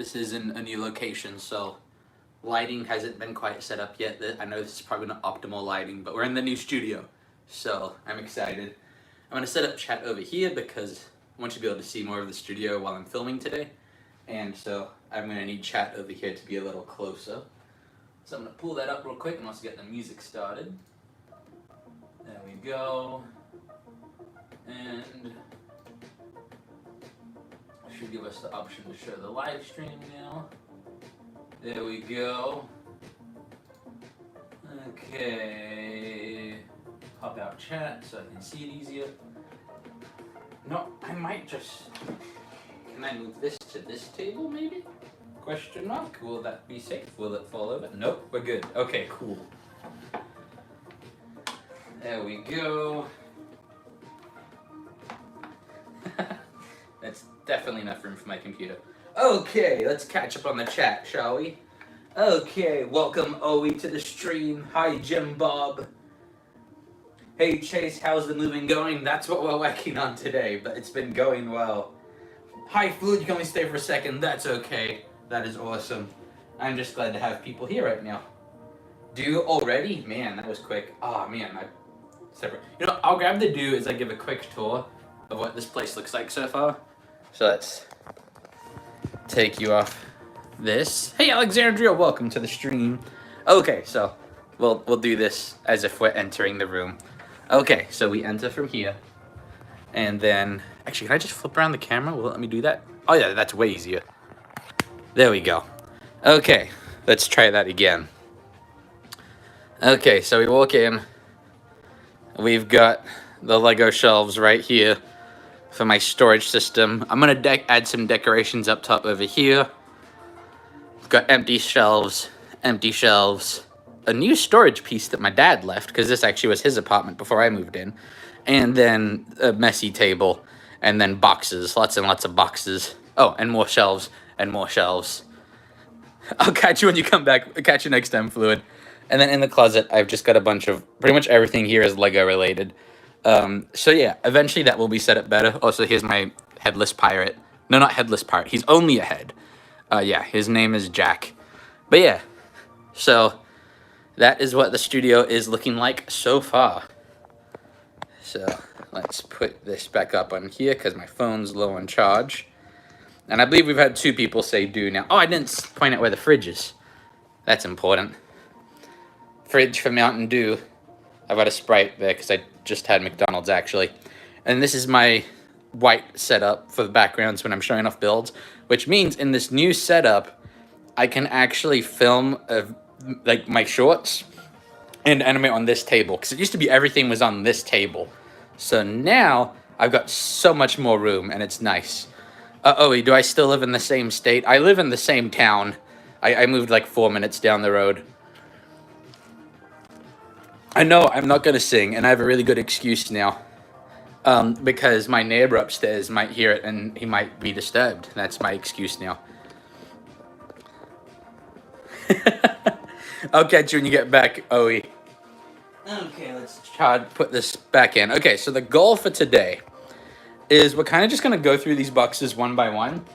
This is in a new location, so lighting hasn't been quite set up yet. I know this is probably not optimal lighting, but we're in the new studio, so I'm excited. I'm going to set up chat over here because I want you to be able to see more of the studio while I'm filming today, and so I'm going to need chat over here to be a little closer. So I'm going to pull that up real quick and also get the music started. There we go. And should give us the option to show the live stream now. There we go. Okay. Pop out chat so I can see it easier. No, I might just... Can I move this to this table maybe? Question mark. Will that be safe? Will it fall over? Nope, we're good. Okay, cool. There we go. That's definitely enough room for my computer. Okay, let's catch up on the chat, shall we? Okay, welcome Owie to the stream. Hi, Jim Bob. Hey, Chase, how's the moving going? That's what we're working on today, but it's been going well. Hi, Fluid, you can only stay for a second. That's okay. That is awesome. I'm just glad to have people here right now. Do already? Man, that was quick. Oh, man, separate. You know, I'll grab the do as I give a quick tour of what this place looks like so far. So let's take you off this. Hey, Alexandria, welcome to the stream. Okay, so we'll do this as if we're entering the room. Okay, so we enter from here. And then, actually, can I just flip around the camera? Will it let me do that? Oh yeah, that's way easier. There we go. Okay, let's try that again. Okay, so we walk in. We've got the Lego shelves right here for my storage system. I'm gonna add some decorations up top over here. We've got empty shelves, a new storage piece that my dad left, because this actually was his apartment before I moved in, and then a messy table, and then boxes, lots and lots of boxes. Oh, and more shelves, and more shelves. I'll catch you when you come back. I'll catch you next time, Fluid. And then in the closet, I've just got a bunch of, pretty much everything here is Lego related. So yeah, eventually that will be set up better. Also, here's my headless pirate. No, not headless pirate. He's only a head. Yeah, his name is Jack. But yeah, so that is what the studio is looking like so far. So let's put this back up on here because my phone's low on charge. And I believe we've had 2 people say do now. Oh, I didn't point out where the fridge is. That's important. Fridge for Mountain Dew. I've got a Sprite there because I just had McDonald's actually. And this is my white setup for the backgrounds when I'm showing off builds, which means in this new setup, I can actually film like my shorts and animate on this table, because it used to be everything was on this table. So now I've got so much more room and it's nice. Owie, do I still live in the same state? I live in the same town. I moved like 4 minutes down the road. I know I'm not going to sing, and I have a really good excuse now. Because my neighbor upstairs might hear it and he might be disturbed. That's my excuse now. I'll catch you when you get back, Owie. Okay, let's try to put this back in. Okay, so the goal for today is we're kind of just going to go through these boxes one by one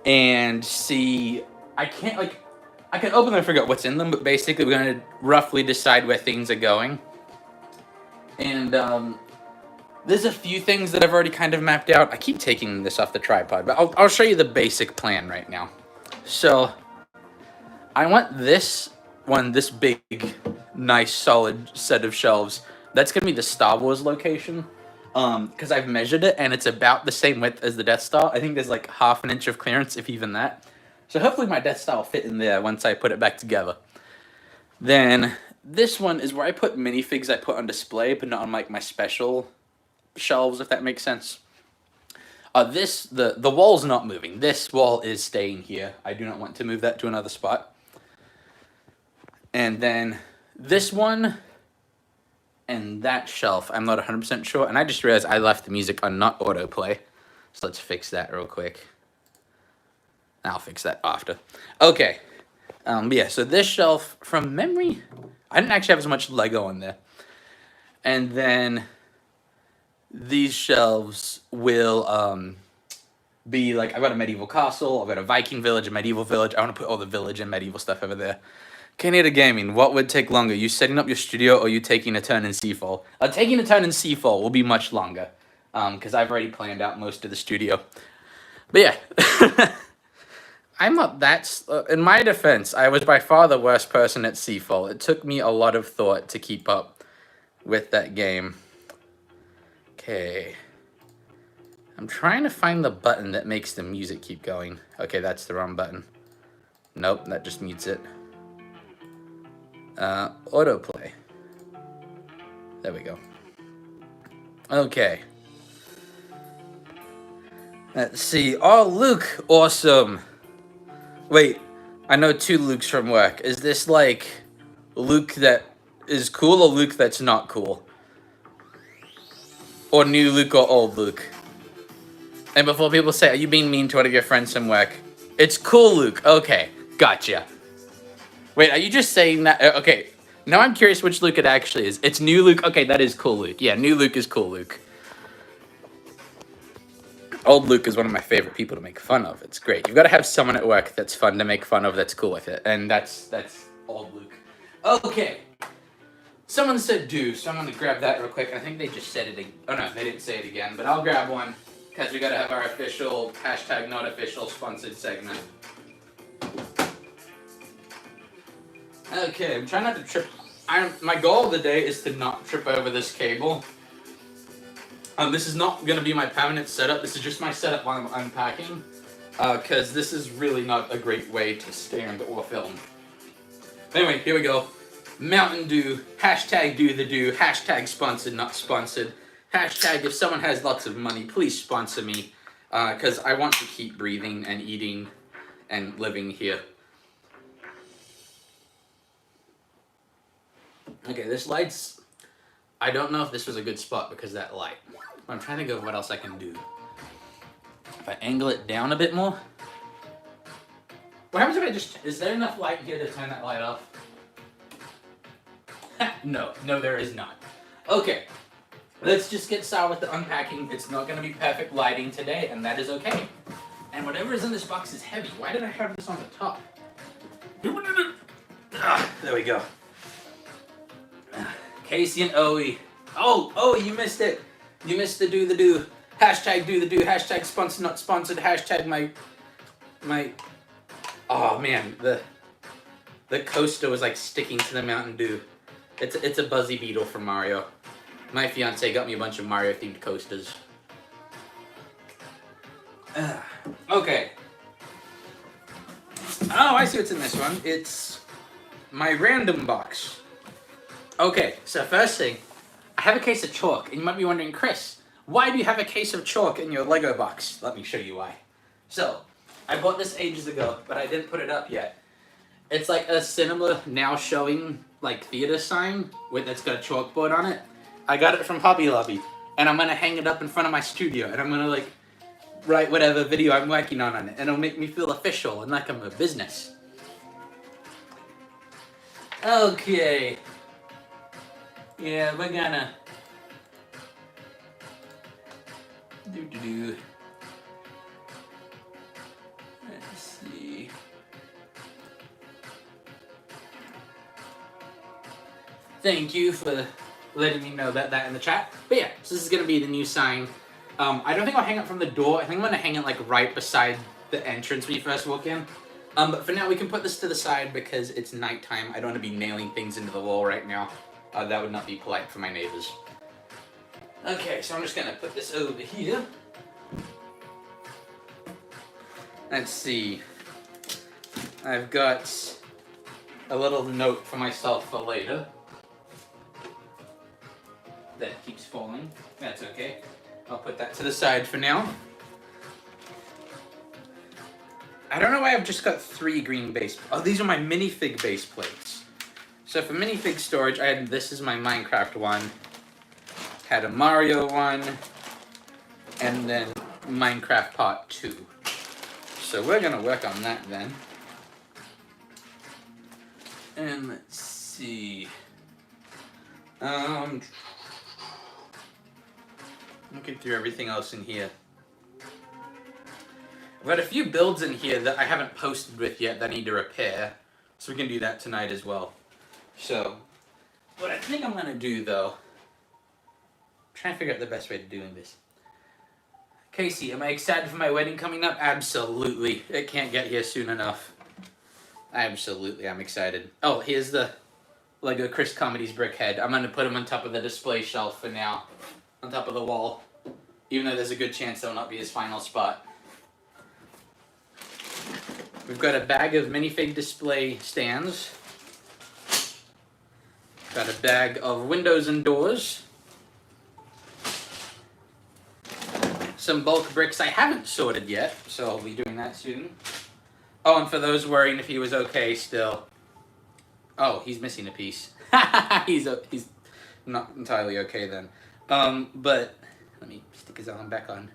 and see. I can open them and figure out what's in them, but basically we're going to roughly decide where things are going. And there's a few things that I've already kind of mapped out. I keep taking this off the tripod, but I'll show you the basic plan right now. So I want this one, this big, nice, solid set of shelves. That's going to be the Star Wars location, because I've measured it, and it's about the same width as the Death Star. I think there's like ½ an inch of clearance, if even that. So hopefully my Death Star will fit in there once I put it back together. Then this one is where I put minifigs I put on display, but not on like my special shelves, if that makes sense. The wall's not moving. This wall is staying here. I do not want to move that to another spot. And then this one and that shelf, I'm not 100% sure. And I just realized I left the music on not autoplay. So let's fix that real quick. I'll fix that after. Okay. Yeah, so this shelf, from memory, I didn't actually have as much Lego on there. And then these shelves will be like, I've got a medieval castle, I've got a Viking village, a medieval village. I want to put all the village and medieval stuff over there. Canada Gaming, what would take longer? You setting up your studio or you taking a turn in Seafall? Taking a turn in Seafall will be much longer. Because I've already planned out most of the studio. But yeah. I'm not that... in my defense, I was by far the worst person at Seafall. It took me a lot of thought to keep up with that game. Okay. I'm trying to find the button that makes the music keep going. Okay, that's the wrong button. Nope, that just mutes it. Autoplay. There we go. Okay. Let's see. Oh, Luke. Awesome. Wait, I know two Lukes from work. Is this like Luke that is cool or Luke that's not cool? Or new Luke or old Luke? And before people say, are you being mean to one of your friends from work? It's cool Luke. Okay, gotcha. Wait, are you just saying that? Okay, now I'm curious which Luke it actually is. It's new Luke. Okay, that is cool Luke. Yeah, new Luke is cool Luke. Old Luke is one of my favorite people to make fun of. It's great. You've got to have someone at work that's fun to make fun of that's cool with it. And that's old Luke. Okay. Someone said do, so I'm going to grab that real quick. I think they just said it. Oh, no, they didn't say it again. But I'll grab one because we got to have our official, hashtag not official, sponsored segment. Okay, I'm trying not to trip. My goal of the day is to not trip over this cable. This is not going to be my permanent setup. This is just my setup while I'm unpacking. Because this is really not a great way to stand or film. Anyway, here we go. Mountain Dew. Hashtag do the do. Hashtag sponsored, not sponsored. Hashtag if someone has lots of money, please sponsor me. Because I want to keep breathing and eating and living here. Okay, this light's... I don't know if this was a good spot because of that light. I'm trying to think of what else I can do. If I angle it down a bit more. What happens if I just... Is there enough light here to turn that light off? No, there is not. Okay, let's just get started with the unpacking. It's not going to be perfect lighting today, and that is okay. And whatever is in this box is heavy. Why did I have this on the top? There we go. Casey and Owie. Oh, you missed it. You missed the do. Hashtag do the do. Hashtag sponsored, not sponsored. Hashtag my. Oh man, the coaster was like sticking to the Mountain Dew. It's a Buzzy Beetle from Mario. My fiance got me a bunch of Mario themed coasters. Okay. Oh, I see what's in this one. It's my random box. Okay, so first thing, I have a case of chalk, and you might be wondering, Chris, why do you have a case of chalk in your Lego box? Let me show you why. So, I bought this ages ago, but I didn't put it up yet. It's like a cinema now showing, like, theater sign that's got a chalkboard on it. I got it from Hobby Lobby, and I'm gonna hang it up in front of my studio, and I'm gonna, like, write whatever video I'm working on it, and it'll make me feel official and like I'm a business. Okay. Yeah, we're gonna do. Let's see. Thank you for letting me know that in the chat. But yeah, so this is gonna be the new sign. I don't think I'll hang it from the door. I think I'm gonna hang it like right beside the entrance when you first walk in. But for now, we can put this to the side because it's nighttime. I don't want to be nailing things into the wall right now. That would not be polite for my neighbors. Okay, so I'm just gonna put this over here. Let's see. I've got a little note for myself for later. That keeps falling. That's okay. I'll put that to the side for now. I don't know why I've just got 3 green base... Oh, these are my minifig base plates. So for minifig storage, I had... This is my Minecraft one. Had a Mario one. And then Minecraft Part 2. So we're going to work on that then. And let's see... Looking through everything else in here. I've got a few builds in here that I haven't posted with yet that I need to repair, so we can do that tonight as well. So, what I think I'm going to do though, I'm trying to figure out the best way to doing this. Casey, am I excited for my wedding coming up? Absolutely. It can't get here soon enough. Absolutely, I'm excited. Oh, here's the Lego Chris Comedy's brick head. I'm going to put him on top of the display shelf for now, on top of the wall, even though there's a good chance that'll not be his final spot. We've got a bag of minifig display stands. Got a bag of windows and doors. Some bulk bricks I haven't sorted yet, so I'll be doing that soon. Oh, and for those worrying if he was okay still. Oh, he's missing a piece. he's not entirely okay then. But let me stick his arm back on.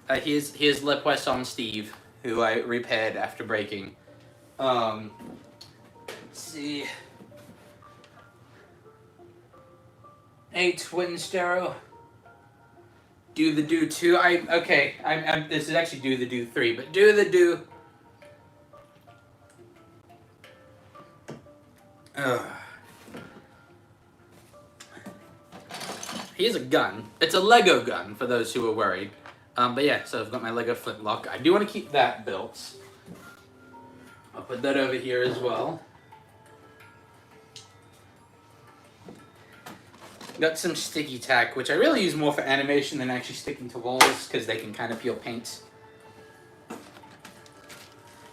Here's Le Poisson Steve, who I repaired after breaking. Let's see. Hey, Twin Stereo. Do the Do 2. Okay. This is actually Do the Do 3, but Do the Do. Here's a gun. It's a Lego gun, for those who are worried. But yeah, so I've got my Lego flintlock. I do want to keep that built. I'll put that over here as well. Got some sticky tack, which I really use more for animation than actually sticking to walls, because they can kind of peel paint.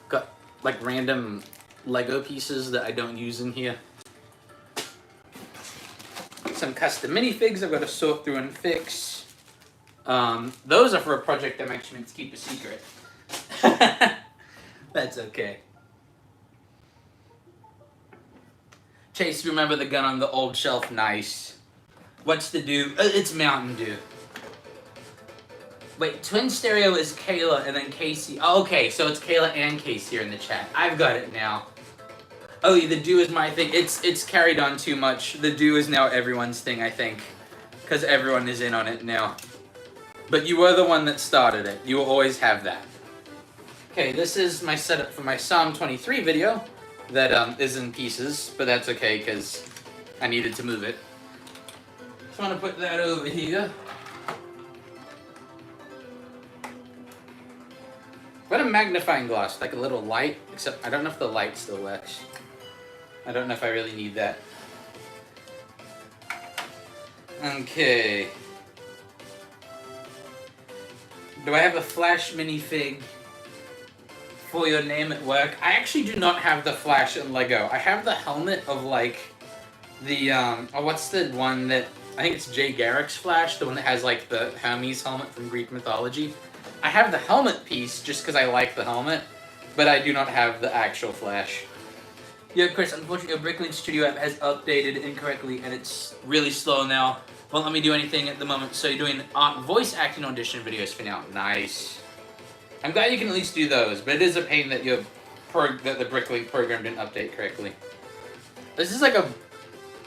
Got like random Lego pieces that I don't use in here. Some custom minifigs I've got to sort through and fix. Those are for a project I'm actually meant to keep a secret. That's okay. Chase, remember the gun on the old shelf? Nice. What's the Do? It's Mountain Dew. Wait, Twin Stereo is Kayla and then Casey. Oh, okay, so it's Kayla and Casey here in the chat. I've got it now. Oh, yeah, the Do is my thing. It's carried on too much. The Do is now everyone's thing, I think. Because everyone is in on it now. But you were the one that started it. You will always have that. Okay, this is my setup for my Psalm 23 video. That is in pieces, but that's okay because I needed to move it. So I'm going to put that over here. What a magnifying glass, like a little light, except I don't know if the light still works. I don't know if I really need that. Okay. Do I have a Flash minifig for your name at work? I actually do not have the Flash in Lego. I have the helmet of like the, what's the one that, I think it's Jay Garrick's Flash, the one that has like the Hermes helmet from Greek mythology. I have the helmet piece just because I like the helmet, but I do not have the actual Flash. Yeah, Chris, unfortunately, your Bricklink Studio app has updated incorrectly, and it's really slow now. Won't let me do anything at the moment, so you're doing voice acting audition videos for now. Nice. I'm glad you can at least do those, but it is a pain that the Bricklink program didn't update correctly. This is like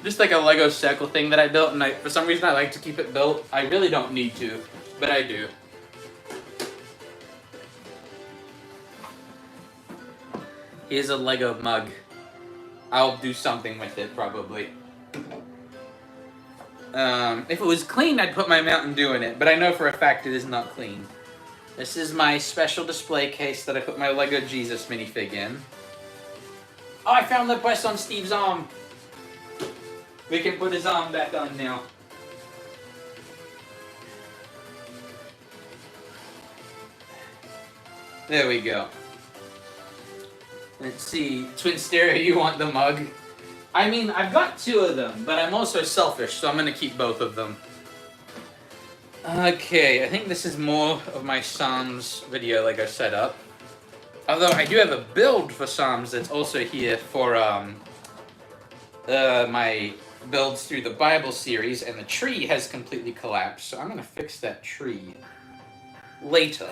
just like a Lego circle thing that I built, and for some reason I like to keep it built. I really don't need to, but I do. Here's a Lego mug. I'll do something with it, probably. If it was clean, I'd put my Mountain Dew in it, but I know for a fact it is not clean. This is my special display case that I put my Lego Jesus minifig in. Oh, I found the breast on Steve's arm. We can put his arm back on now. There we go. Let's see, Twin Stereo, you want the mug? I mean, I've got two of them, but I'm also selfish, so I'm going to keep both of them. Okay, I think this is more of my Psalms video Lego setup. Although I do have a build for Psalms that's also here for my builds through the Bible series, and the tree has completely collapsed, so I'm going to fix that tree later.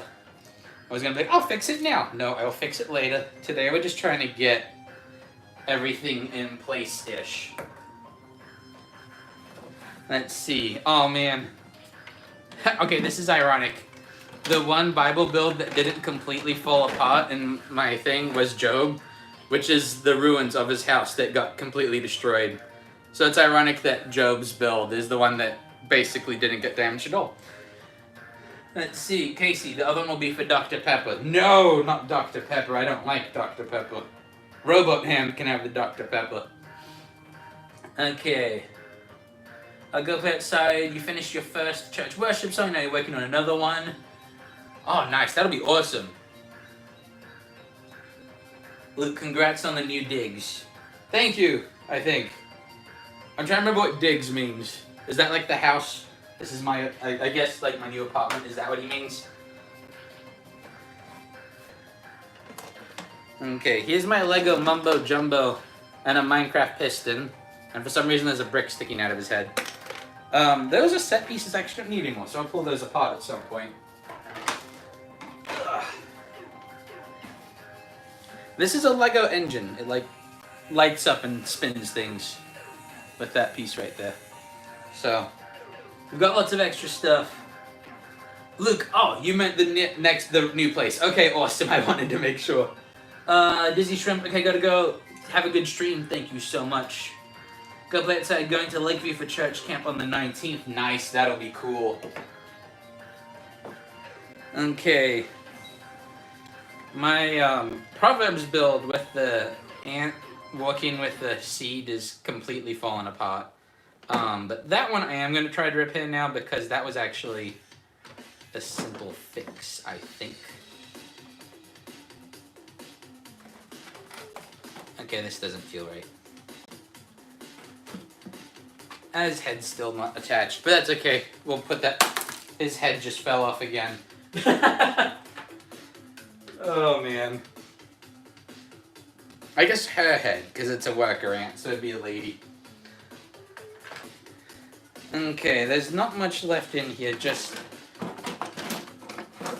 I was going to be like, I'll fix it now. No, I'll fix it later. Today we're just trying to get everything in place-ish. Let's see. Oh, man. Okay, this is ironic. The one Bible build that didn't completely fall apart in my thing was Job, which is the ruins of his house that got completely destroyed. So it's ironic that Job's build is the one that basically didn't get damaged at all. Let's see, Casey, the other one will be for Dr. Pepper. No, not Dr. Pepper. I don't like Dr. Pepper. Robot Hand can have the Dr. Pepper. Okay. I'll go play outside. You finished your first church worship song. Now you're working on another one. Oh, nice. That'll be awesome. Luke, congrats on the new digs. Thank you, I think. I'm trying to remember what digs means. Is that like the house? This is my, I guess, like my new apartment. Is that what he means? Okay, here's my Lego Mumbo Jumbo and a Minecraft piston. And for some reason there's a brick sticking out of his head. Those are set pieces I actually don't need anymore, so I'll pull those apart at some point. Ugh. This is a Lego engine. It like lights up and spins things with that piece right there. So, we've got lots of extra stuff. Luke, oh, you meant the new place. Okay, awesome. I wanted to make sure. Dizzy Shrimp, okay, gotta go. Have a good stream. Thank you so much. Go play outside. Going to Lakeview for church camp on the 19th. Nice, that'll be cool. Okay. My Proverbs build with the ant walking with the seed is completely fallen apart. But that one I am going to try to repair now because that was actually a simple fix, I think. Okay, this doesn't feel right. His head's still not attached, but that's okay. We'll put that... His head just fell off again. Oh, man. I guess her head, because it's a worker ant, so it'd be a lady. Okay, there's not much left in here, just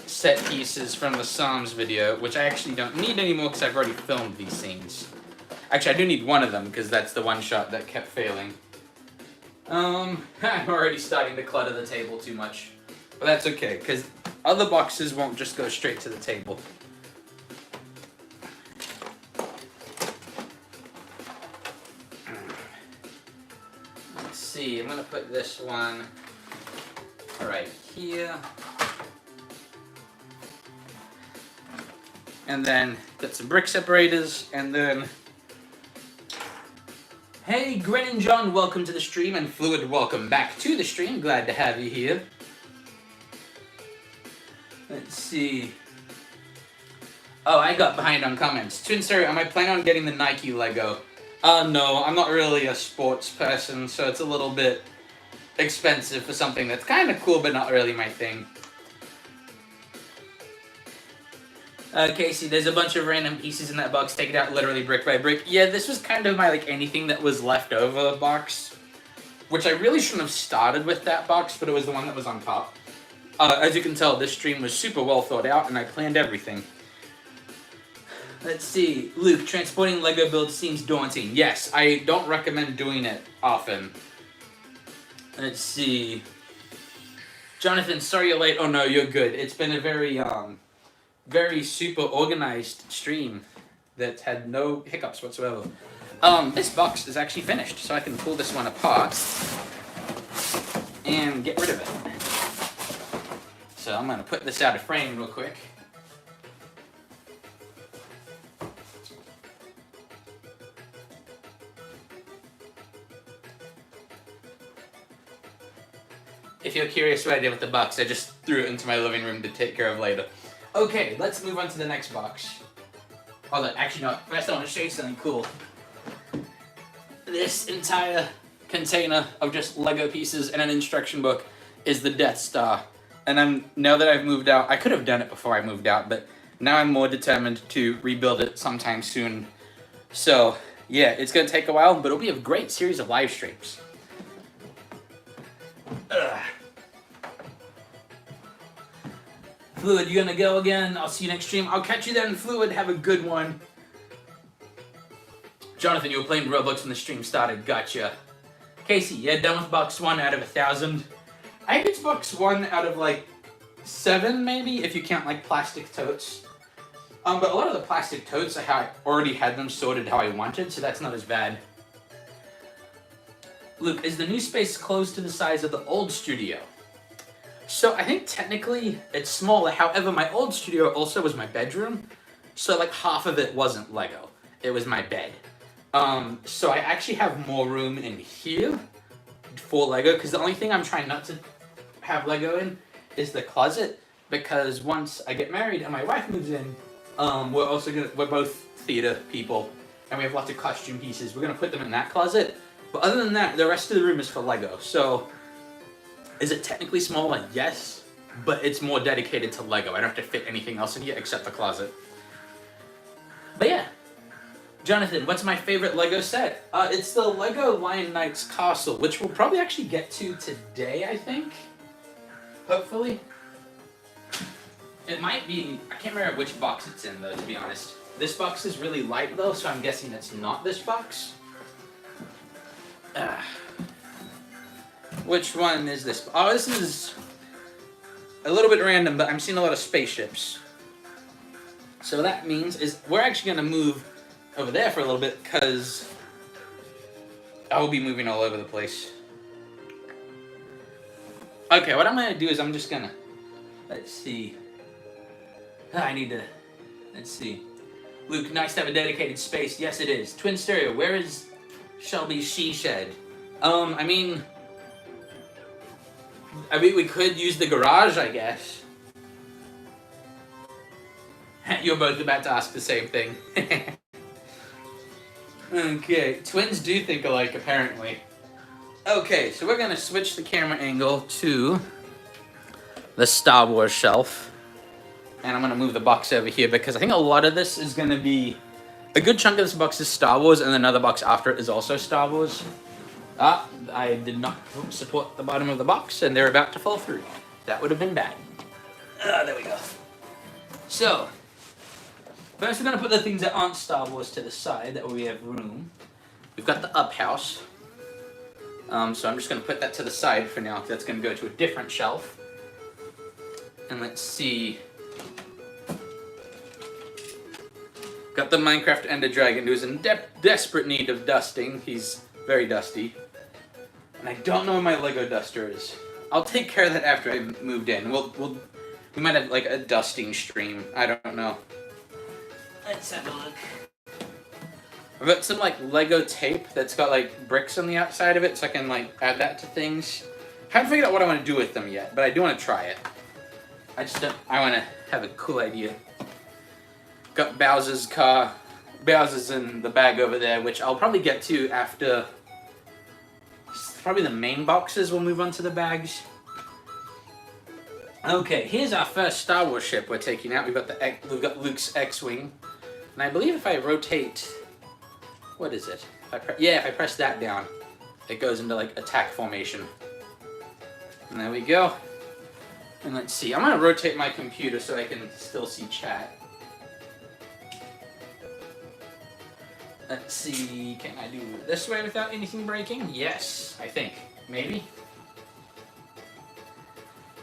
set pieces from the Psalms video, which I actually don't need anymore because I've already filmed these scenes. Actually, I do need one of them, because that's the one shot that kept failing. I'm already starting to clutter the table too much. But that's okay, because other boxes won't just go straight to the table. Let's see, I'm going to put this one right here. And then got some brick separators, and then... Hey, Gren and John, welcome to the stream, and Fluid, welcome back to the stream. Glad to have you here. Let's see. Oh, I got behind on comments. Twin Sir, am I planning on getting the Nike Lego? No, I'm not really a sports person, so it's a little bit expensive for something that's kind of cool, but not really my thing. Casey, there's a bunch of random pieces in that box. Take it out literally brick by brick. Yeah, this was kind of my, like, anything that was left over box. Which I really shouldn't have started with that box, but it was the one that was on top. As you can tell, this stream was super well thought out, and I planned everything. Let's see. Luke, transporting Lego builds seems daunting. Yes, I don't recommend doing it often. Let's see. Jonathan, sorry you're late. Oh, no, you're good. It's been a very super organized stream that had no hiccups whatsoever. This box is actually finished, so I can pull this one apart and get rid of it. So I'm going to put this out of frame real quick. If you're curious what I did with the box, I just threw it into my living room to take care of later. Okay, let's move on to the next box. Hold on, actually no, first I want to show you something cool. This entire container of just Lego pieces and an instruction book is the Death Star. And now that I've moved out, I could have done it before I moved out, but now I'm more determined to rebuild it sometime soon. So, yeah, it's going to take a while, but it'll be a great series of live streams. Ugh. Fluid, you gonna go again? I'll see you next stream. I'll catch you then, Fluid. Have a good one. Jonathan, you were playing Roblox when the stream started. Gotcha. Casey, yeah, done with box 1 out of 1,000. I think it's box 1 out of, like, 7 maybe, if you count like plastic totes. But a lot of the plastic totes, I already had them sorted how I wanted, so that's not as bad. Luke, is the new space close to the size of the old studio? So I think technically it's smaller. However, my old studio also was my bedroom. So like half of it wasn't Lego. It was my bed. So I actually have more room in here for Lego, because the only thing I'm trying not to have Lego in is the closet, because once I get married and my wife moves in, we're both theater people and we have lots of costume pieces. We're gonna put them in that closet. But other than that, the rest of the room is for Lego. So is it technically smaller? Yes, but it's more dedicated to Lego. I don't have to fit anything else in here except the closet. But yeah. Jonathan, what's my favorite Lego set? It's the Lego Lion Knight's Castle, which we'll probably actually get to today, I think. Hopefully. It might be, I can't remember which box it's in though, to be honest. This box is really light though, so I'm guessing it's not this box. Which one is this? Oh, this is a little bit random, but I'm seeing a lot of spaceships. So that means we're actually gonna move over there for a little bit, because I will be moving all over the place. Okay, what I'm gonna do is I'm just gonna, let's see. Let's see. Luke, nice to have a dedicated space. Yes, it is. Twin stereo, where is Shelby's she shed? I mean, we could use the garage, I guess. You're both about to ask the same thing. Okay, twins do think alike, apparently. Okay, so we're gonna switch the camera angle to the Star Wars shelf. And I'm gonna move the box over here, because I think a lot of this is gonna be, a good chunk of this box is Star Wars, and another box after it is also Star Wars. I did not support the bottom of the box, and they're about to fall through. That would have been bad. There we go. So, first we're going to put the things that aren't Star Wars to the side, that way we have room. We've got the Up House. So I'm just going to put that to the side for now, because that's going to go to a different shelf. And let's see. Got the Minecraft Ender Dragon, who's in desperate need of dusting. He's very dusty. And I don't know where my Lego duster is. I'll take care of that after I've moved in. We might have like a dusting stream. I don't know. Let's have a look. I've got some like Lego tape that's got like bricks on the outside of it, so I can like add that to things. I haven't figured out what I want to do with them yet, but I do want to try it. I want to have a cool idea. Got Bowser's car. Bowser's in the bag over there, which I'll probably get to after. Probably the main boxes, we'll move on to the bags. Okay, here's our first Star Wars ship we're taking out. We've got Luke's X-Wing. And I believe if I rotate, what is it? If I press that down, it goes into like attack formation. And there we go. And let's see, I'm gonna rotate my computer so I can still see chat. Let's see, can I do it this way without anything breaking? Yes, I think. Maybe?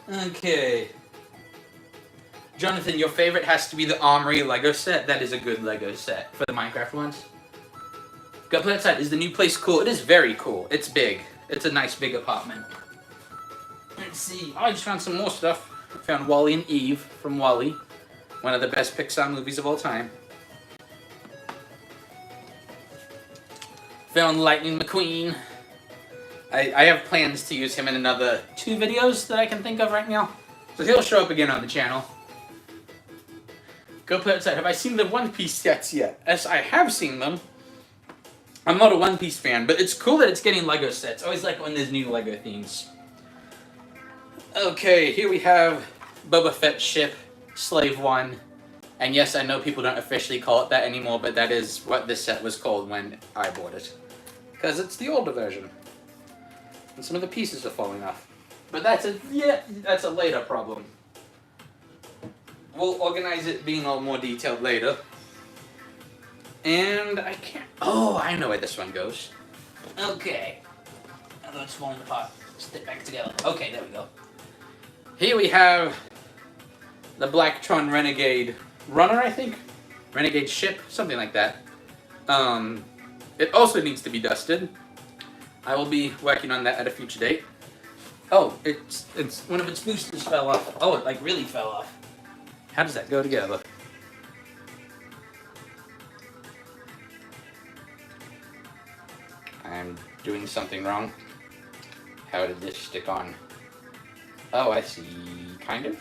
Okay. Jonathan, your favorite has to be the Armory Lego set. That is a good Lego set for the Minecraft ones. Go play outside. Is the new place cool? It is very cool. It's big. It's a nice big apartment. Let's see. Oh, I just found some more stuff. I found Wall-E and Eve from Wall-E. One of the best Pixar movies of all time. Found Lightning McQueen. I have plans to use him in another 2 videos that I can think of right now. So he'll show up again on the channel. Go play outside. Have I seen the One Piece sets yet? Yes, I have seen them. I'm not a One Piece fan, but it's cool that it's getting Lego sets. I always like when there's new Lego themes. Okay, here we have Boba Fett's ship, Slave One. And yes, I know people don't officially call it that anymore, but that is what this set was called when I bought it. Because it's the older version. And some of the pieces are falling off. But that's a later problem. We'll organize it being all more detailed later. And I can't... Oh, I know where this one goes. Okay. Although it's falling apart. Stick back together. Okay, there we go. Here we have the Blacktron Renegade Runner, I think? Renegade Ship, something like that. It also needs to be dusted. I will be working on that at a future date. Oh, it's one of its boosters fell off. Oh, it like really fell off. How does that go together? I'm doing something wrong. How did this stick on? Oh, I see. Kind of.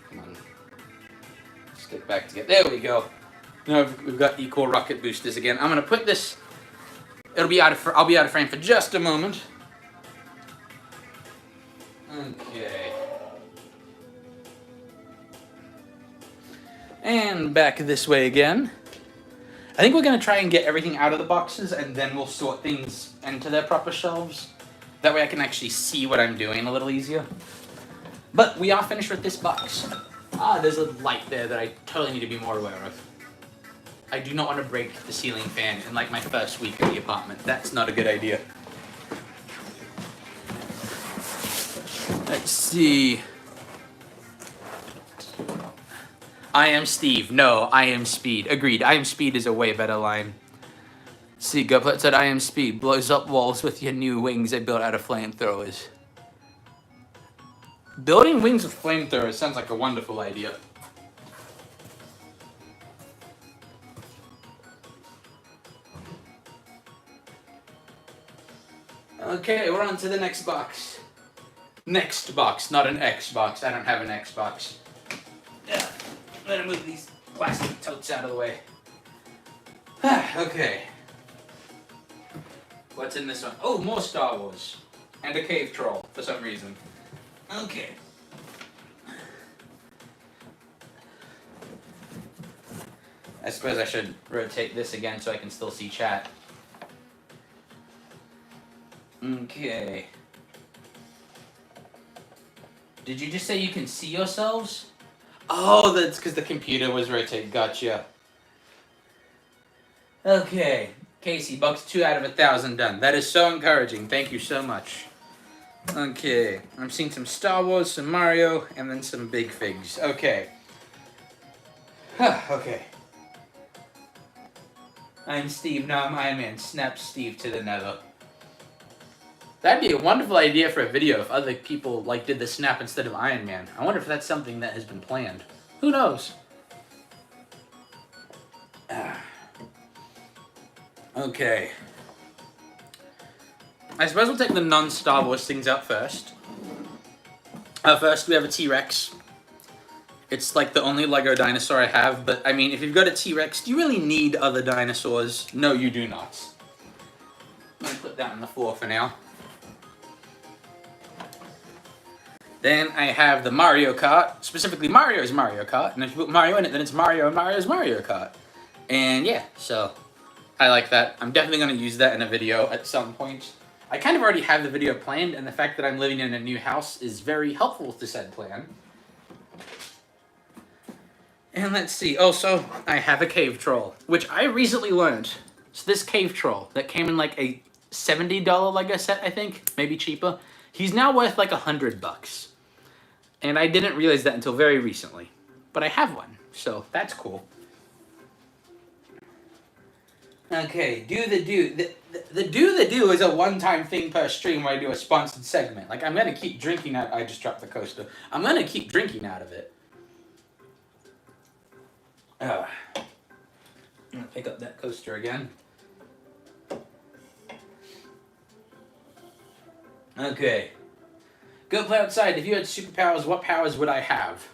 Come on. Stick back together. There we go. Now we've got equal rocket boosters again. I'm gonna put this. I'll be out of frame for just a moment. Okay. And back this way again. I think we're going to try and get everything out of the boxes, and then we'll sort things into their proper shelves. That way I can actually see what I'm doing a little easier. But we are finished with this box. Ah, there's a light there that I totally need to be more aware of. I do not want to break the ceiling fan in like my first week in the apartment. That's not a good idea. Let's see. I am Steve. No, I am Speed. Agreed. I am Speed is a way better line. See, Guplet said, I am Speed. Blows up walls with your new wings I built out of flamethrowers. Building wings with flamethrowers sounds like a wonderful idea. Okay, we're on to the next box. Next box, not an Xbox. I don't have an Xbox. Yeah, I'm gonna move these plastic totes out of the way. Okay. What's in this one? Oh, more Star Wars. And a cave troll, for some reason. Okay. I suppose I should rotate this again so I can still see chat. Okay. Did you just say you can see yourselves? Oh, that's because the computer was rotated. Gotcha. Okay. Casey, box 2 out of 1,000 done. That is so encouraging. Thank you so much. Okay. I'm seeing some Star Wars, some Mario, and then some big figs. Okay. Okay. I'm Steve. No, I'm Iron Man. Snap Steve to the nether. That'd be a wonderful idea for a video if other people like did the snap instead of Iron Man. I wonder if that's something that has been planned. Who knows? Okay. I suppose we'll take the non-Star Wars things out first. First, we have a T-Rex. It's like the only Lego dinosaur I have, but I mean, if you've got a T-Rex, do you really need other dinosaurs? No, you do not. I'm gonna put that on the floor for now. Then I have the Mario Kart, specifically Mario's Mario Kart, and if you put Mario in it, then it's Mario and Mario's Mario Kart. And yeah, so I like that. I'm definitely going to use that in a video at some point. I kind of already have the video planned, and the fact that I'm living in a new house is very helpful to said plan. And let's see, also, I have a cave troll, which I recently learned. So this cave troll that came in like a $70 Lego set, I think, maybe cheaper. He's now worth like $100. And I didn't realize that until very recently. But I have one, so that's cool. Okay, the do is a one-time thing per stream where I do a sponsored segment. Like, I'm going to keep drinking out. I just dropped the coaster. I'm going to keep drinking out of it. I'm going to pick up that coaster again. Okay. Go play outside. If you had superpowers, what powers would I have?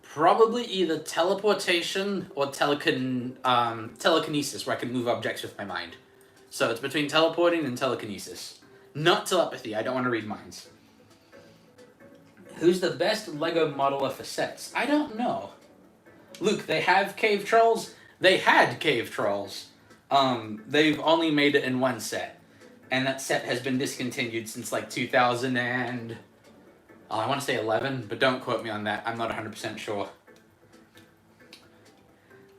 Probably either teleportation or telekinesis, where I can move objects with my mind. So it's between teleporting and telekinesis. Not telepathy. I don't want to read minds. Who's the best Lego modeler for sets? I don't know. Luke, they have cave trolls? They had cave trolls. They've only made it in one set. And that set has been discontinued since like 2000 and... I want to say 11, but don't quote me on that. I'm not 100% sure.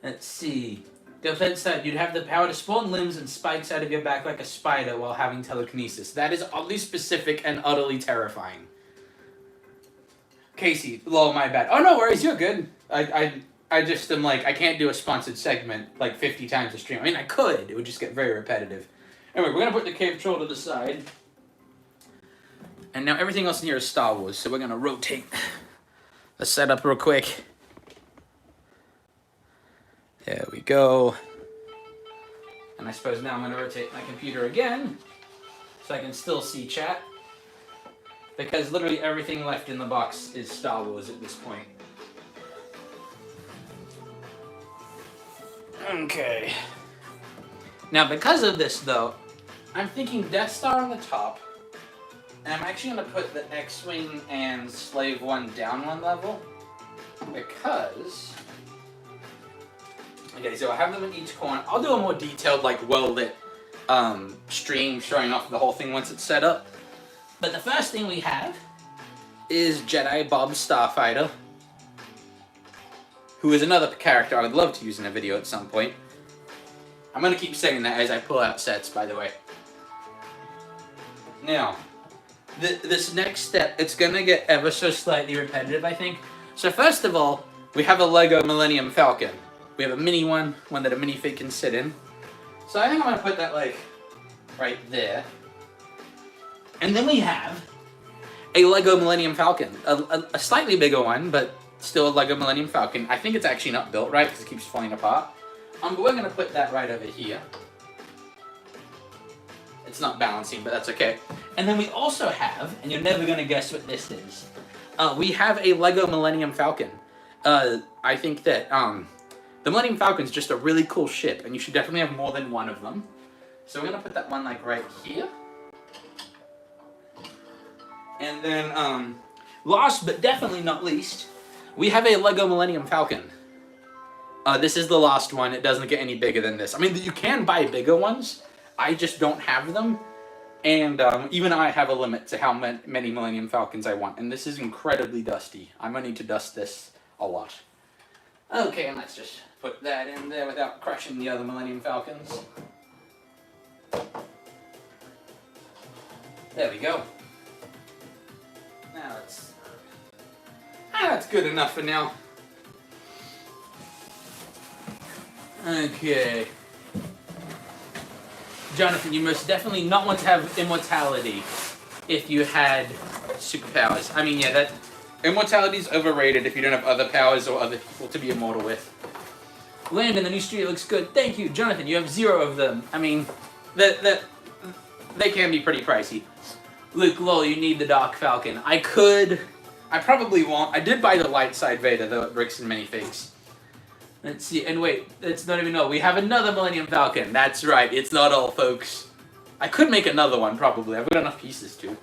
Let's see. The flip side, you'd have the power to spawn limbs and spikes out of your back like a spider while having telekinesis. That is oddly specific and utterly terrifying. Casey, lol, my bad. Oh, no worries, you're good. I just am like, I can't do a sponsored segment like 50 times a stream. I mean, I could. It would just get very repetitive. Anyway, we're going to put the cave troll to the side. And now everything else in here is Star Wars, so we're going to rotate the setup real quick. There we go. And I suppose now I'm going to rotate my computer again so I can still see chat. Because literally everything left in the box is Star Wars at this point. Okay. Now because of this though, I'm thinking Death Star on the top. And I'm actually going to put the X-Wing and Slave One down one level. Because... Okay, so I have them in each corner. I'll do a more detailed, like, well-lit stream showing off the whole thing once it's set up. But the first thing we have is Jedi Bob Starfighter, who is another character I would love to use in a video at some point. I'm going to keep saying that as I pull out sets, by the way. Now, this next step, it's going to get ever so slightly repetitive, I think. So first of all, we have a Lego Millennium Falcon. We have a mini one that a minifig can sit in. So I think I'm going to put that, like, right there. And then we have a Lego Millennium Falcon. A slightly bigger one, but still a Lego Millennium Falcon. I think it's actually not built right because it keeps falling apart. But we're going to put that right over here. It's not balancing, but that's okay. And then we also have, and you're never going to guess what this is, we have a Lego Millennium Falcon. I think that... the Millennium Falcon's just a really cool ship, and you should definitely have more than one of them. So we're going to put that one, like, right here. And then, last but definitely not least, we have a Lego Millennium Falcon. This is the last one. It doesn't get any bigger than this. I mean, you can buy bigger ones. I just don't have them. And even I have a limit to how many Millennium Falcons I want. And this is incredibly dusty. I'm going to need to dust this a lot. Okay, and let's just put that in there without crushing the other Millennium Falcons. There we go. Now that's good enough for now. Okay. Jonathan, you most definitely not want to have immortality if you had superpowers. I mean, yeah, that immortality is overrated if you don't have other powers or other people to be immortal with. Landon, the new studio looks good. Thank you. Jonathan, you have 0 of them. I mean, they can be pretty pricey. Luke, lol, you need the Dark Falcon. I probably won't. I did buy the light side Vader, though, at Bricks and Minifigs. Let's see, and wait, it's not even all. We have another Millennium Falcon. That's right, it's not all, folks. I could make another one, probably. I've got enough pieces to.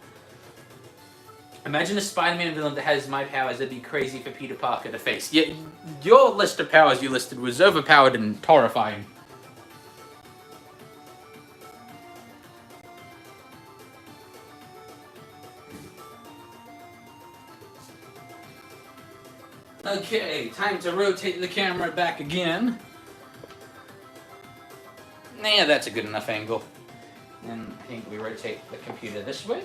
Imagine a Spider-Man villain that has my powers. That'd be crazy for Peter Parker to face. Yeah, your list of powers you listed was overpowered and horrifying. Okay, time to rotate the camera back again. Yeah, that's a good enough angle. And I think we rotate the computer this way.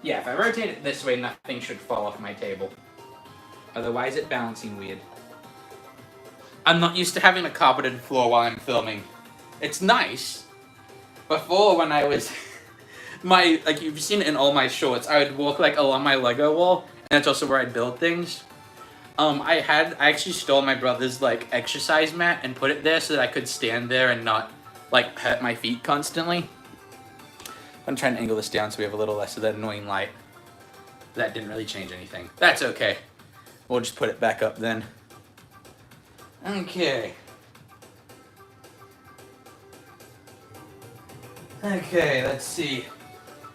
Yeah, if I rotate it this way, nothing should fall off my table. Otherwise, it's balancing weird. I'm not used to having a carpeted floor while I'm filming. It's nice. Before, when I was... like, you've seen it in all my shorts, I would walk, like, along my Lego wall, and that's also where I'd build things. I actually stole my brother's, like, exercise mat and put it there so that I could stand there and not, like, hurt my feet constantly. I'm trying to angle this down so we have a little less of that annoying light. That didn't really change anything. That's okay. We'll just put it back up then. Okay. Okay, let's see.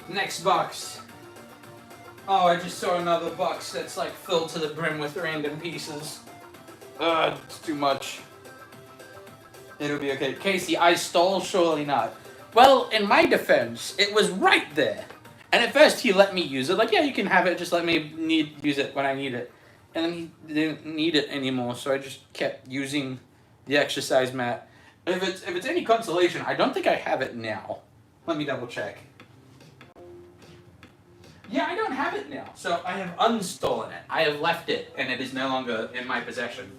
Next box. Oh, I just saw another box that's like filled to the brim with random pieces. It's too much. It'll be okay. Casey, I stole, surely not. Well, in my defense, it was right there. And at first he let me use it. Like, yeah, you can have it, just let me use it when I need it. And then he didn't need it anymore, so I just kept using the exercise mat. If it's any consolation, I don't think I have it now. Let me double check. Yeah, I don't have it now. So I have unstolen it. I have left it, and it is no longer in my possession.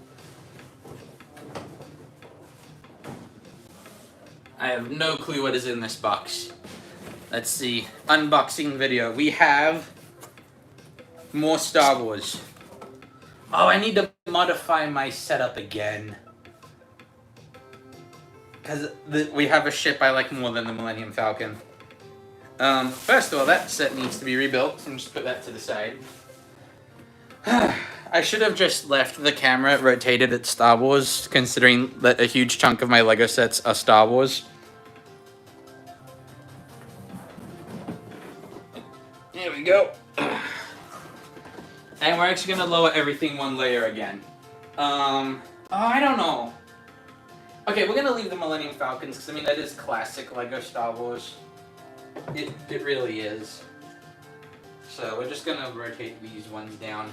I have no clue what is in this box. Let's see. Unboxing video. We have more Star Wars. Oh, I need to modify my setup again. Because we have a ship I like more than the Millennium Falcon. First of all, that set needs to be rebuilt, so I'm just put that to the side. I should have just left the camera rotated at Star Wars, considering that a huge chunk of my Lego sets are Star Wars. There we go. And we're actually going to lower everything one layer again. Oh, I don't know. Okay, we're going to leave the Millennium Falcons, because I mean, that is classic Lego Star Wars. It really is. So we're just gonna rotate these ones down,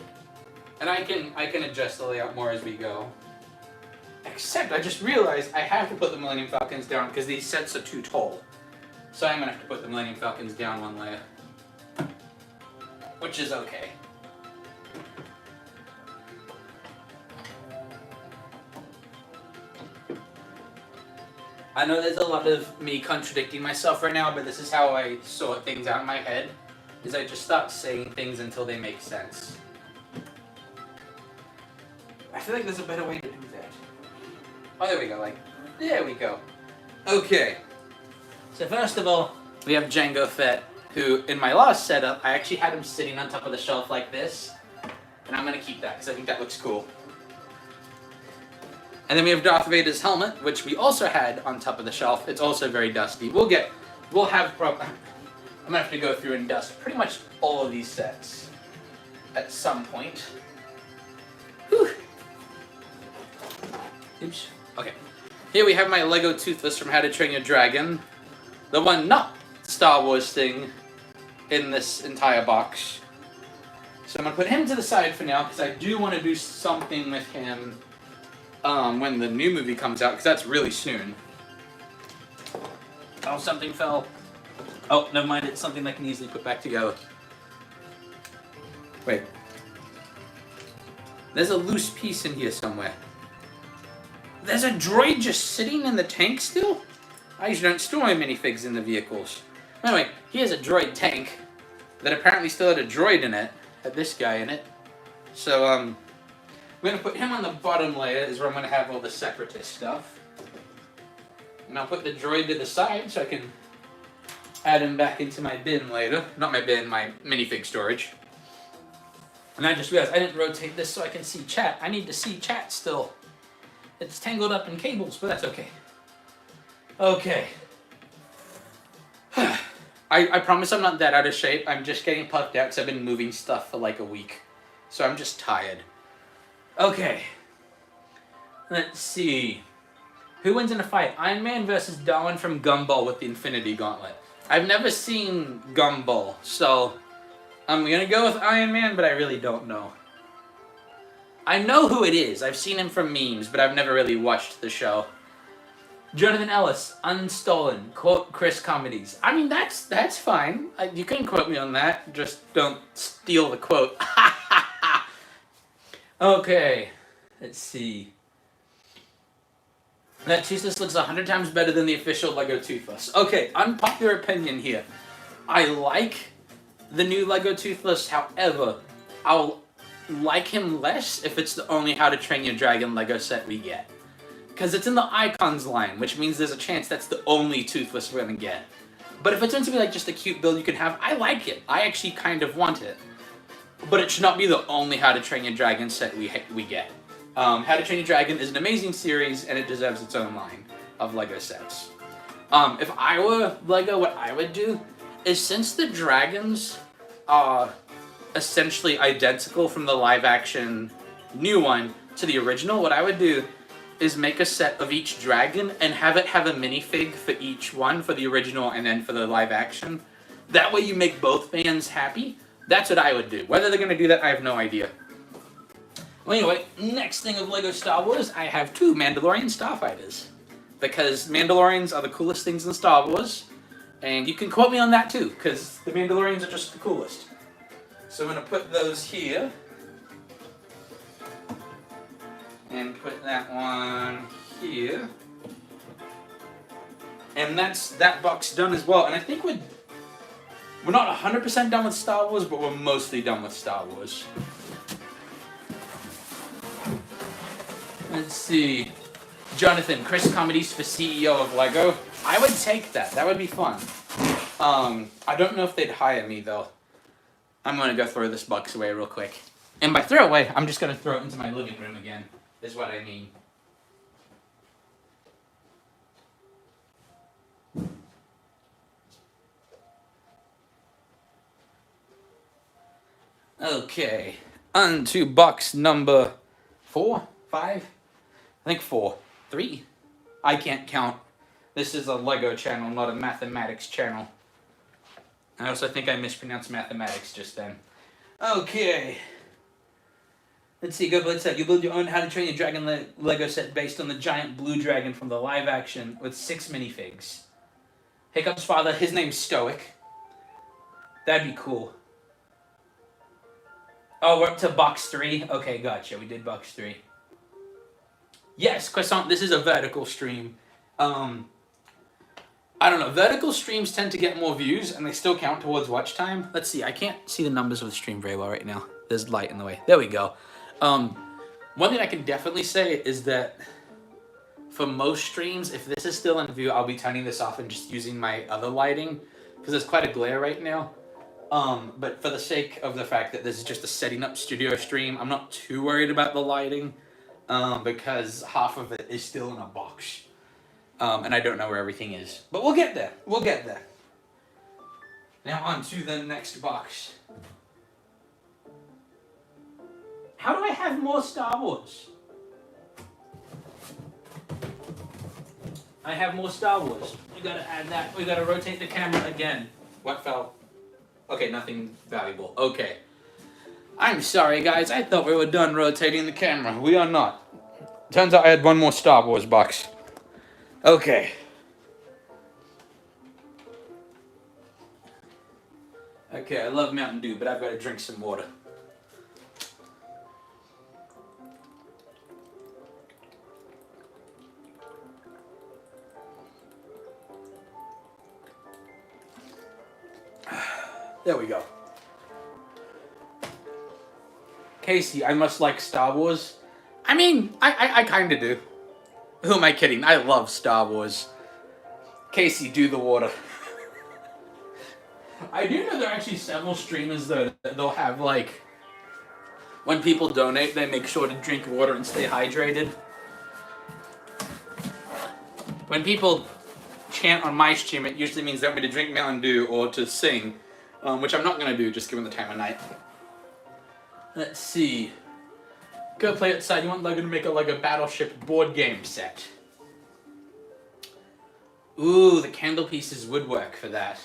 and I can adjust the layout more as we go. Except I just realized I have to put the Millennium Falcons down because these sets are too tall. So I'm gonna have to put the Millennium Falcons down one layer, which is okay. I know there's a lot of me contradicting myself right now, but this is how I sort things out in my head, is I just stop saying things until they make sense. I feel like there's a better way to do that. Oh, there we go, there we go. Okay. So first of all, we have Jango Fett, who, in my last setup, I actually had him sitting on top of the shelf like this, and I'm gonna keep that, because I think that looks cool. And then we have Darth Vader's helmet, which we also had on top of the shelf. It's also very dusty. I'm gonna have to go through and dust pretty much all of these sets at some point. Whew. Oops. Okay. Here we have my Lego Toothless from How to Train Your Dragon. The one not Star Wars thing in this entire box. So I'm gonna put him to the side for now, because I do want to do something with him when the new movie comes out, because that's really soon. Oh, something fell. Oh, never mind, it's something I can easily put back together. Wait. There's a loose piece in here somewhere. There's a droid just sitting in the tank still? I usually don't store my minifigs in the vehicles. Anyway, here's a droid tank that apparently still had a droid in it. Had this guy in it. So, I'm going to put him on the bottom layer, is where I'm going to have all the Separatist stuff. And I'll put the droid to the side so I can add him back into my bin later. Not my bin, my minifig storage. And I just realized I didn't rotate this so I can see chat. I need to see chat still. It's tangled up in cables, but that's okay. Okay. I promise I'm not that out of shape. I'm just getting puffed out because I've been moving stuff for like a week. So I'm just tired. Okay. Let's see. Who wins in a fight? Iron Man versus Darwin from Gumball with the Infinity Gauntlet. I've never seen Gumball, so I'm gonna go with Iron Man, but I really don't know. I know who it is. I've seen him from memes, but I've never really watched the show. Jonathan Ellis, Unstolen, quote Chris Comedies. I mean, that's fine. You can quote me on that. Just don't steal the quote. Okay, let's see. That Toothless looks 100 times better than the official Lego Toothless. Okay, unpopular opinion here. I like the new Lego Toothless, however, I'll like him less if it's the only How to Train Your Dragon Lego set we get. Because it's in the Icons line, which means there's a chance that's the only Toothless we're going to get. But if it's meant to be like just a cute build you can have, I like it. I actually kind of want it. But it should not be the only How to Train Your Dragon set we get. How to Train Your Dragon is an amazing series, and it deserves its own line of Lego sets. If I were Lego, what I would do is, since the dragons are essentially identical from the live-action new one to the original, what I would do is make a set of each dragon and have it have a minifig for each one, for the original and then for the live-action. That way you make both fans happy. That's what I would do. Whether they're going to do that, I have no idea. Well, anyway, next thing of LEGO Star Wars, I have two Mandalorian Starfighters. because Mandalorians are the coolest things in Star Wars, and you can quote me on that too, because the Mandalorians are just the coolest. So I'm going to put those here, and put that one here, and that's that box done as well. And I think we're not 100% done with Star Wars, but we're mostly done with Star Wars. Let's see. Jonathan, Chris Comedies for CEO of LEGO. I would take that. That would be fun. I don't know if they'd hire me, though. I'm going to go throw this box away real quick. And by throw away, I'm just going to throw it into my living room again, is what I mean. Okay. On to box number 4, 5? I think 4. 3? I can't count. This is a LEGO channel, not a mathematics channel. I also think I mispronounced mathematics just then. Okay. Let's see, Go Blade said, you build your own How to Train Your Dragon LEGO set based on the giant blue dragon from the live action with 6 minifigs. Hiccup's father, his name's Stoic. That'd be cool. Oh, we're up to box 3? Okay, gotcha. We did box 3. Yes, Croissant, this is a vertical stream. I don't know. Vertical streams tend to get more views, and they still count towards watch time. Let's see. I can't see the numbers of the stream very well right now. There's light in the way. There we go. One thing I can definitely say is that for most streams, if this is still in view, I'll be turning this off and just using my other lighting, because there's quite a glare right now. But for the sake of the fact that this is just a setting up studio stream, I'm not too worried about the lighting, because half of it is still in a box. And I don't know where everything is. But we'll get there. We'll get there. Now on to the next box. How do I have more Star Wars? I have more Star Wars. We gotta add that. We gotta rotate the camera again. What fell? Okay, nothing valuable. Okay. I'm sorry, guys. I thought we were done rotating the camera. We are not. Turns out I had one more Star Wars box. Okay. Okay, I love Mountain Dew, but I've got to drink some water. There we go. Casey, I must like Star Wars. I mean, I kind of do. Who am I kidding? I love Star Wars. Casey, do the water. I do know there are actually several streamers, though, that they'll have, like, when people donate, they make sure to drink water and stay hydrated. When people chant on my stream, it usually means they want me to drink Mountain Dew or to sing, which I'm not going to do, just given the time of night. Let's see. Go play outside. You want LEGO to make a LEGO Battleship board game set. Ooh, the candle pieces would work for that.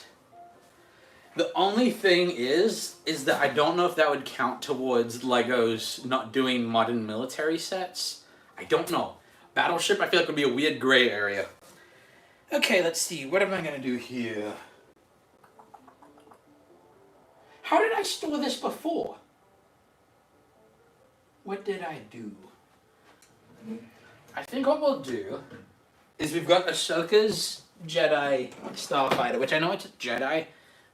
The only thing is that I don't know if that would count towards LEGO's not doing modern military sets. I don't know. Battleship, I feel like would be a weird gray area. Okay, let's see. What am I going to do here? How did I store this before? What did I do? I think what we'll do is we've got Ahsoka's Jedi Starfighter, which I know it's a Jedi,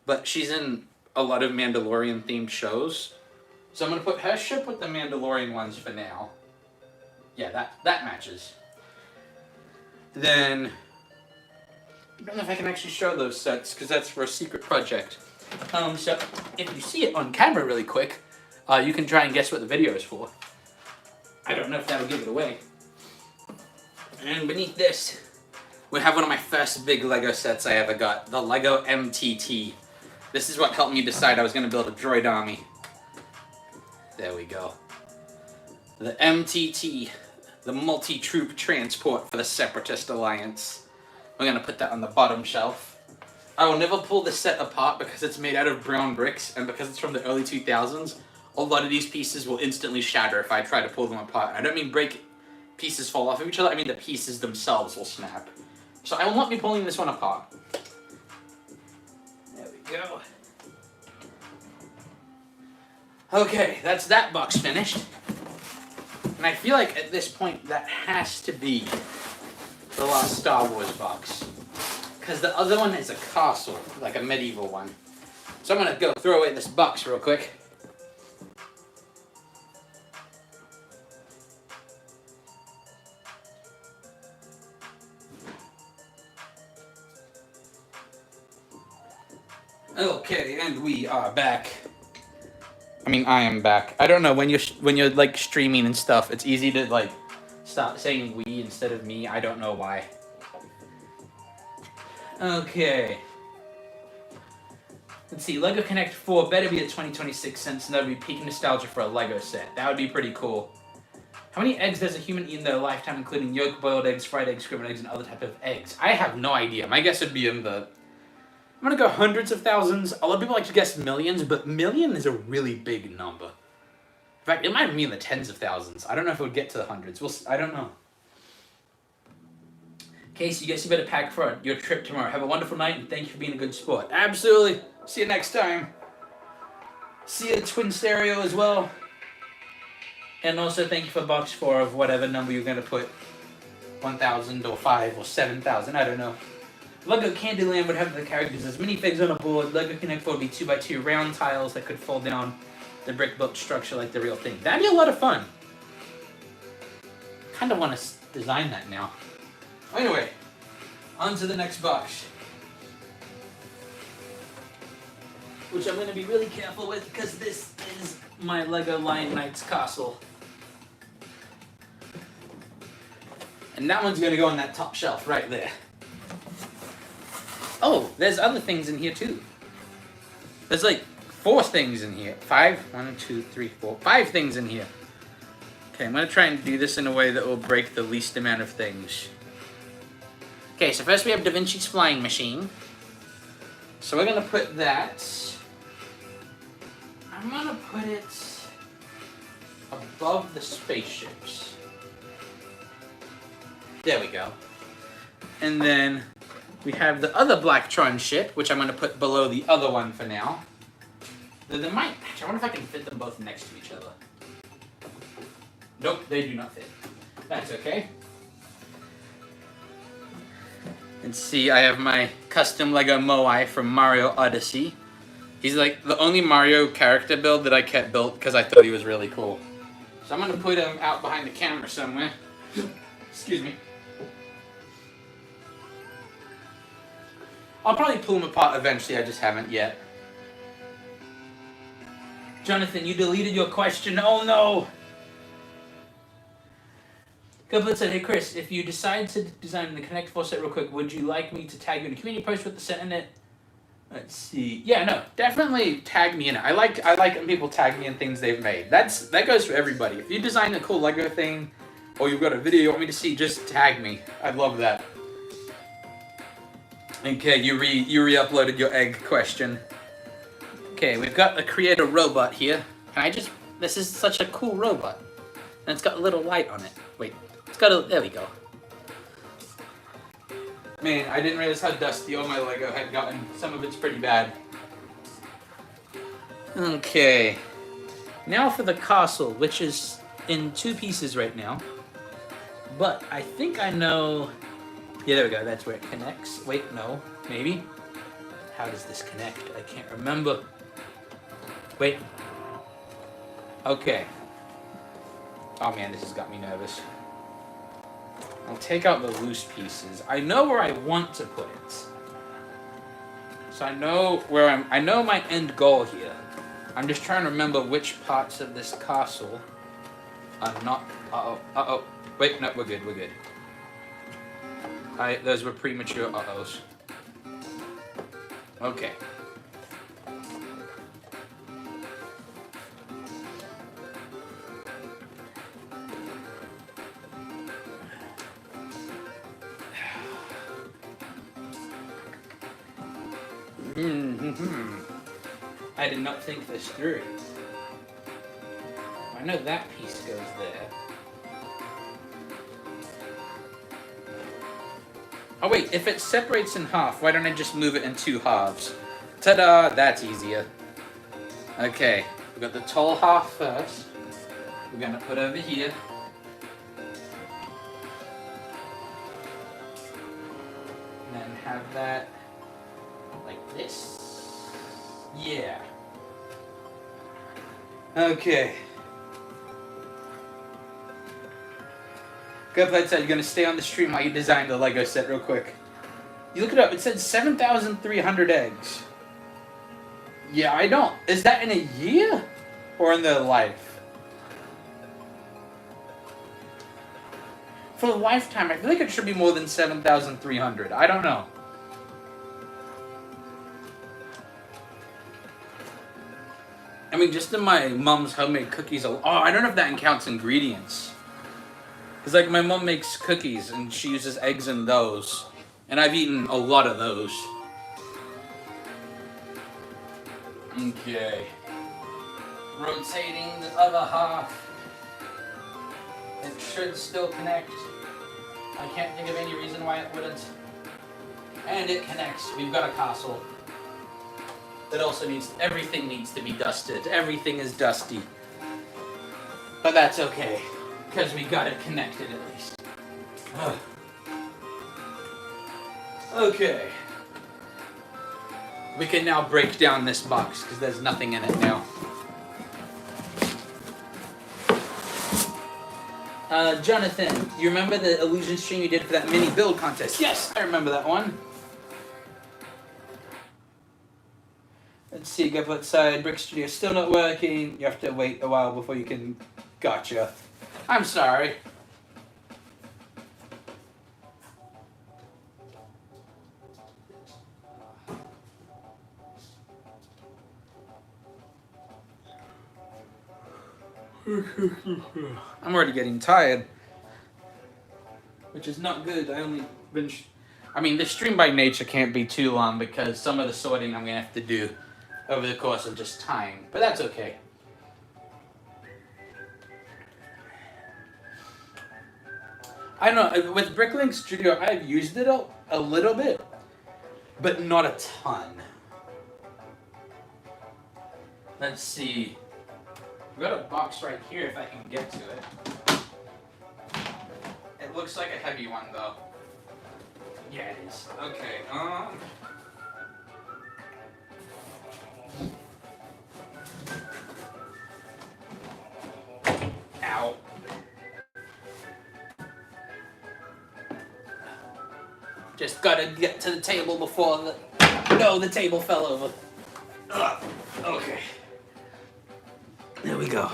but she's in a lot of Mandalorian-themed shows. So I'm going to put her ship with the Mandalorian ones for now. Yeah, that matches. Then, I don't know if I can actually show those sets, because that's for a secret project. So, if you see it on camera really quick, you can try and guess what the video is for. I don't know if that would give it away. And beneath this, we have one of my first big LEGO sets I ever got, the LEGO MTT. This is what helped me decide I was going to build a droid army. There we go. The MTT, the multi-troop transport for the Separatist Alliance. We're going to put that on the bottom shelf. I will never pull this set apart because it's made out of brown bricks, and because it's from the early 2000s, a lot of these pieces will instantly shatter if I try to pull them apart. I don't mean break pieces fall off of each other, I mean the pieces themselves will snap. So I will not be pulling this one apart. There we go. Okay, that's that box finished. And I feel like at this point that has to be the last Star Wars box. Because the other one is a castle, like a medieval one. So I'm going to go throw away this box real quick. Okay, and we are back. I mean, I am back. I don't know, when you're like streaming and stuff, it's easy to like stop saying we instead of me. I don't know why. Okay. Let's see, LEGO Connect 4 better be a 2026 since that would be peak nostalgia for a LEGO set. That would be pretty cool. How many eggs does a human eat in their lifetime, including yolk, boiled eggs, fried eggs, scrambled eggs, and other type of eggs? I have no idea. My guess would be in the... I'm going to go hundreds of thousands. A lot of people like to guess millions, but million is a really big number. In fact, it might be in the tens of thousands. I don't know if it would get to the hundreds. I don't know. Casey, you guys you better pack for your trip tomorrow. Have a wonderful night, and thank you for being a good sport. Absolutely. See you next time. See you Twin Stereo as well. And also thank you for box 4 of whatever number you're going to put. 1,000 or 5 or 7,000. I don't know. LEGO Candyland would have the characters as minifigs on a board. LEGO Connect 4 would be 2x2 round tiles that could fall down the brick-built structure like the real thing. That'd be a lot of fun. Kind of want to design that now. Anyway, on to the next box. Which I'm going to be really careful with because this is my LEGO Lion Knights castle. And that one's going to go on that top shelf right there. Oh, there's other things in here too. There's like 4 things in here. 5? 1, 2, 3, 4. 5 things in here. Okay, I'm going to try and do this in a way that will break the least amount of things. Okay, so first we have Da Vinci's flying machine. So we're going to put that... I'm going to put it above the spaceships. There we go. And then we have the other Blacktron ship, which I'm going to put below the other one for now. They might... Actually, I wonder if I can fit them both next to each other. Nope, they do not fit. That's okay. And see, I have my custom LEGO Moai from Mario Odyssey. He's like the only Mario character build that I kept built because I thought he was really cool. So I'm going to put him out behind the camera somewhere. Excuse me. I'll probably pull him apart eventually, I just haven't yet. Jonathan, you deleted your question. Oh no! Goblin said, hey Chris, if you decide to design the Connect 4 set real quick, would you like me to tag you in a community post with the set in it? Let's see. Yeah, no, definitely tag me in it. I like when people tag me in things they've made. That goes for everybody. If you design a cool LEGO thing, or you've got a video you want me to see, just tag me. I'd love that. Okay, you re-uploaded your egg question. Okay, we've got a creator robot here. Can I just... This is such a cool robot. And it's got a little light on it. Wait, it's got a... There we go. Man, I didn't realize how dusty all my LEGO had gotten. Some of it's pretty bad. Okay. Now for the castle, which is in 2 pieces right now. But I think I know... Yeah, there we go. That's where it connects. Wait, no. Maybe? How does this connect? I can't remember. Wait. Okay. Oh man, this has got me nervous. I'll take out the loose pieces. I know where I want to put it. So I know where I know my end goal here. I'm just trying to remember which parts of this castle are not... Uh-oh. Uh-oh. Wait, no, we're good, we're good. Those were premature uh-ohs. Okay. I did not think this through. I know that piece goes there. Oh wait, if it separates in half, why don't I just move it in 2 halves? Ta-da! That's easier. Okay, we got the tall half first. We're gonna put over here. And then have that like this. Yeah. Okay. Cuphead said, you're gonna stay on the stream while you design the Lego set real quick. You look it up, it said 7,300 eggs. Yeah, I don't. Is that in a year? Or in their life? For the lifetime, I feel like it should be more than 7,300. I don't know. I mean, just in my mom's homemade cookies. Oh, I don't know if that counts ingredients. Because, like, my mom makes cookies and she uses eggs in those. And I've eaten a lot of those. Okay. Rotating the other half. It should still connect. I can't think of any reason why it wouldn't. And it connects. We've got a castle. That also needs, everything needs to be dusted. Everything is dusty. But that's okay. Because we got it connected at least. Ugh. Okay. We can now break down this box because there's nothing in it now. Jonathan, you remember the illusion stream you did for that mini build contest? Yes, I remember that one. Let's see, go outside. Brick Studio still not working. You have to wait a while before you can. Gotcha. I'm sorry. I'm already getting tired, which is not good. I mean, the stream by nature can't be too long because some of the sorting I'm gonna have to do over the course of just time, but that's okay. I don't know, with Bricklink Studio, I've used it a little bit, but not a ton. Let's see. I've got a box right here if I can get to it. It looks like a heavy one though. Yeah, it is. Okay, Ow. Just gotta get to the table before the... No, the table fell over. Ugh. Okay. There we go.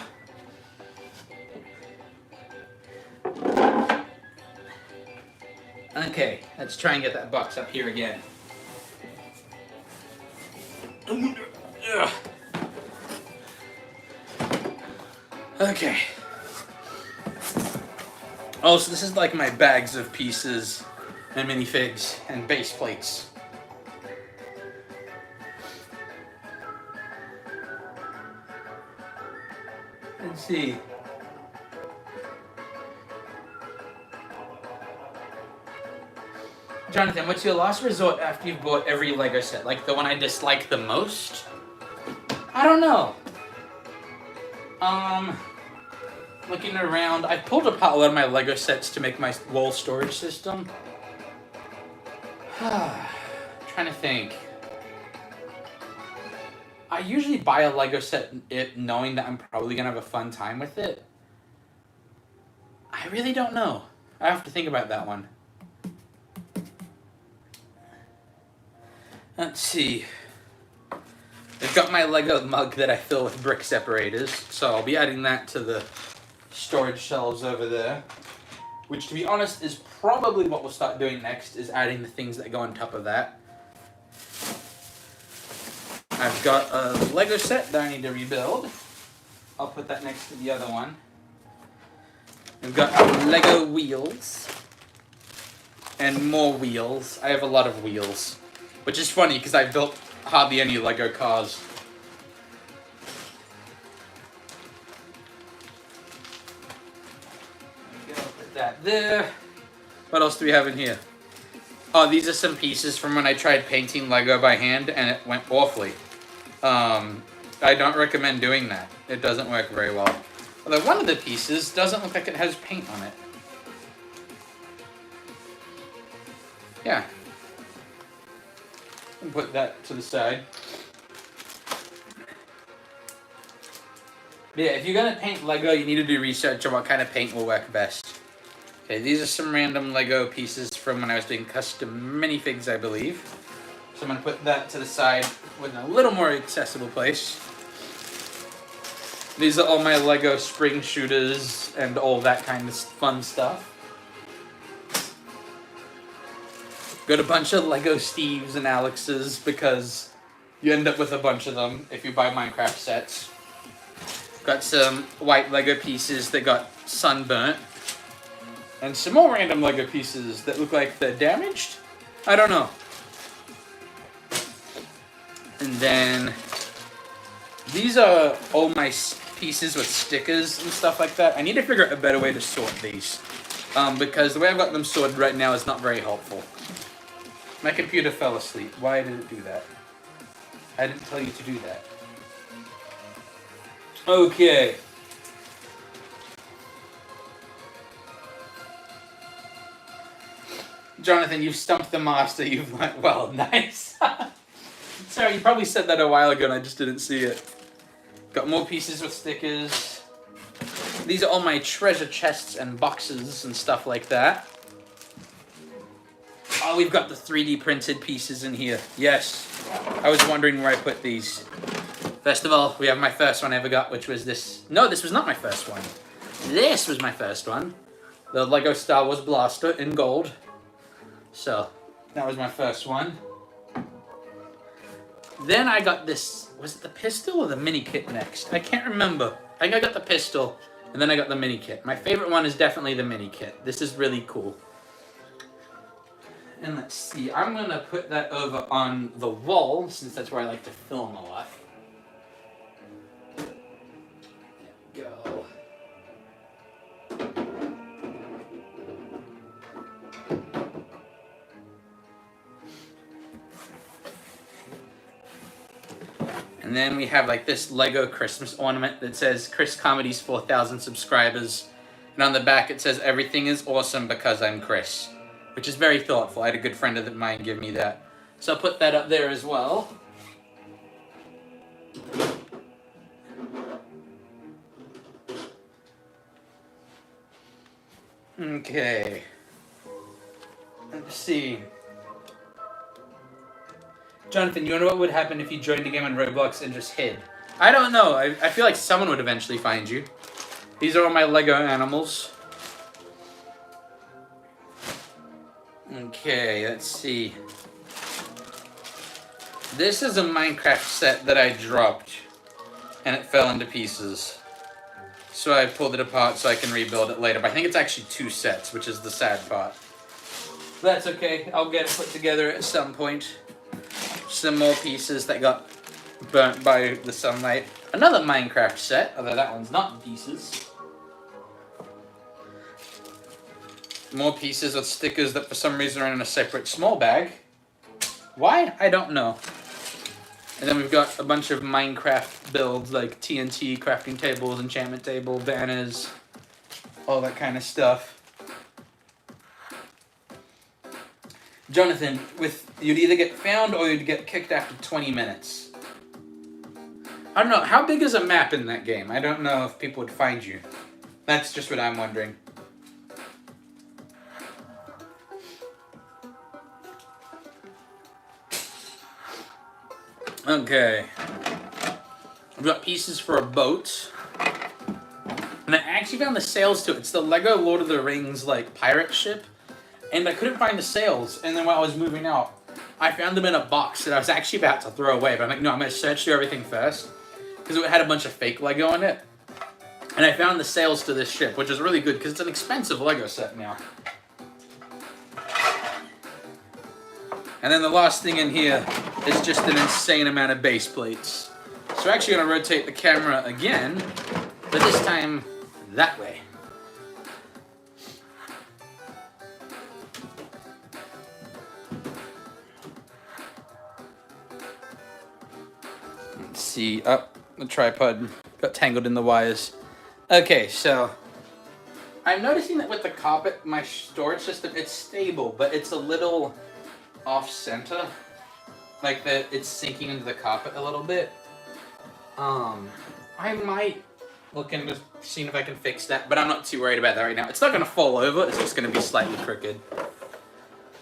Okay, let's try and get that box up here again. Ugh. Okay. Oh, so this is like my bags of pieces and minifigs and base plates. Let's see. Jonathan, what's your last resort after you've bought every Lego set? Like the one I dislike the most? I don't know. Looking around, I pulled apart a lot of my Lego sets to make my wall storage system. Trying to think. I usually buy a Lego set knowing that I'm probably gonna have a fun time with it. I really don't know. I have to think about that one. Let's see. I've got my Lego mug that I fill with brick separators, so I'll be adding that to the storage shelves over there. Which, to be honest, is probably what we'll start doing next, is adding the things that go on top of that. I've got a Lego set that I need to rebuild. I'll put that next to the other one. We've got Lego wheels. And more wheels. I have a lot of wheels. Which is funny, because I built hardly any Lego cars. There we go, put that there. What else do we have in here? Oh, these are some pieces from when I tried painting Lego by hand, and it went awfully. I don't recommend doing that. It doesn't work very well. Although one of the pieces doesn't look like it has paint on it. Yeah. I'll put that to the side. Yeah, if you're gonna paint Lego, you need to do research on what kind of paint will work best. Okay, these are some random Lego pieces from when I was doing custom minifigs, I believe. So I'm gonna put that to the side in a little more accessible place. These are all my Lego spring shooters and all that kind of fun stuff. Got a bunch of Lego Steves and Alexes because you end up with a bunch of them if you buy Minecraft sets. Got some white Lego pieces that got sunburnt. And some more random Lego pieces that look like they're damaged? I don't know. And then these are all my pieces with stickers and stuff like that. I need to figure out a better way to sort these. Because the way I've got them sorted right now is not very helpful. My computer fell asleep. Why did it do that? I didn't tell you to do that. Okay. Jonathan, you've stumped the master. You've went well. Nice. Sorry, you probably said that a while ago and I just didn't see it. Got more pieces with stickers. These are all my treasure chests and boxes and stuff like that. Oh, we've got the 3D printed pieces in here. Yes. I was wondering where I put these. First of all, we have my first one I ever got, which was this. No, this was not my first one. This was my first one. The Lego Star Wars Blaster in gold. So, that was my first one. Then I got this, was it the pistol or the mini kit next? I can't remember. I think I got the pistol, and then I got the mini kit. My favorite one is definitely the mini kit. This is really cool. And let's see, I'm gonna put that over on the wall, since that's where I like to film a lot. There we go. And then we have like this Lego Christmas ornament that says Chris Comedy's 4,000 subscribers. And on the back it says everything is awesome because I'm Chris. Which is very thoughtful. I had a good friend of mine give me that. So I'll put that up there as well. Okay. Let's see. Jonathan, you wonder what would happen if you joined a game on Roblox and just hid? I don't know. I feel like someone would eventually find you. These are all my Lego animals. Okay, let's see. This is a Minecraft set that I dropped, and it fell into pieces. So I pulled it apart so I can rebuild it later. But I think it's actually 2 sets, which is the sad part. That's okay. I'll get it put together at some point. Some more pieces that got burnt by the sunlight. Another Minecraft set, although that one's not in pieces. More pieces with stickers that for some reason are in a separate small bag. Why? I don't know. And then we've got a bunch of Minecraft builds like TNT, crafting tables, enchantment table, banners, all that kind of stuff. Jonathan, you'd either get found or you'd get kicked after 20 minutes. I don't know, how big is a map in that game? I don't know if people would find you. That's just what I'm wondering. Okay. I've got pieces for a boat. And I actually found the sails to it. It's the Lego Lord of the Rings, like, pirate ship. And I couldn't find the sails. And then while I was moving out, I found them in a box that I was actually about to throw away. But I'm like, no, I'm going to search through everything first. Because it had a bunch of fake Lego in it. And I found the sails to this ship, which is really good because it's an expensive Lego set now. And then the last thing in here is just an insane amount of base plates. So we're actually going to rotate the camera again, but this time that way. see. Oh, the tripod got tangled in the wires. Okay, so I'm noticing that with the carpet, my storage system, it's stable, but it's a little off-center. Like it's sinking into the carpet a little bit. I might look into seeing if I can fix that, but I'm not too worried about that right now. It's not gonna fall over, it's just gonna be slightly crooked.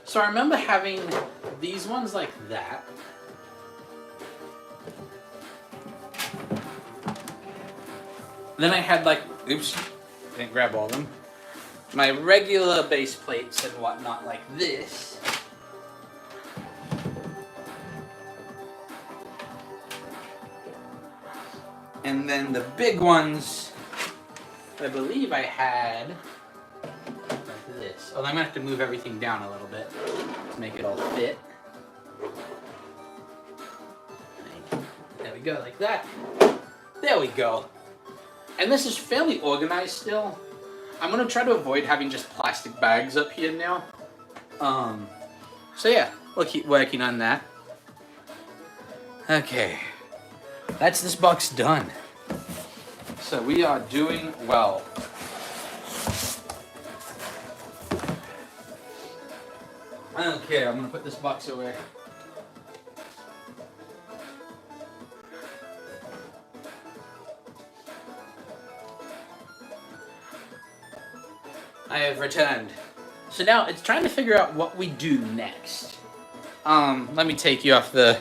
So I remember having these ones like that. Then I had like, oops, didn't grab all of them. My regular base plates and whatnot like this. And then the big ones, I believe I had like this. Oh, I'm gonna have to move everything down a little bit to make it all fit. There we go, like that. There we go. And this is fairly organized still. I'm gonna try to avoid having just plastic bags up here now. So yeah, we'll keep working on that. Okay. That's this box done. So we are doing well. Okay, I'm gonna put this box away. I have returned. So now it's trying to figure out what we do next. Let me take you off the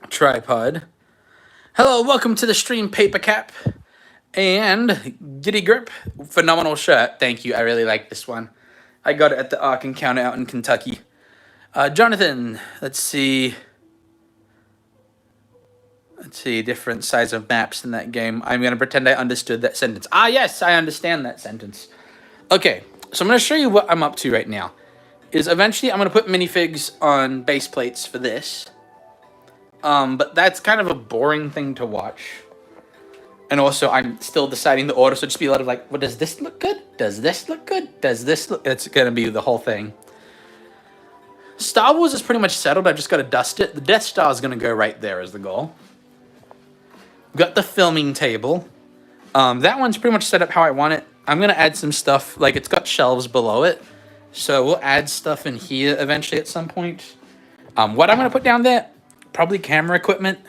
tripod. Hello, welcome to the stream, Paper Cap and Giddy Grip. Phenomenal shirt. Thank you. I really like this one. I got it at the Ark Encounter out in Kentucky. Jonathan, let's see, different size of maps in that game. I'm going to pretend I understood that sentence. Ah, yes, I understand that sentence. Okay, so I'm going to show you what I'm up to right now. Is eventually I'm going to put minifigs on base plates for this. But that's kind of a boring thing to watch. And also, I'm still deciding the order, so just be a lot of like, well, does this look good? Does this look good? Does this look... It's going to be the whole thing. Star Wars is pretty much settled. I've just got to dust it. The Death Star is going to go right there as the goal. Got the filming table. That one's pretty much set up how I want it. I'm going to add some stuff. Like, it's got shelves below it. So we'll add stuff in here eventually at some point. What I'm going to put down there... Probably camera equipment.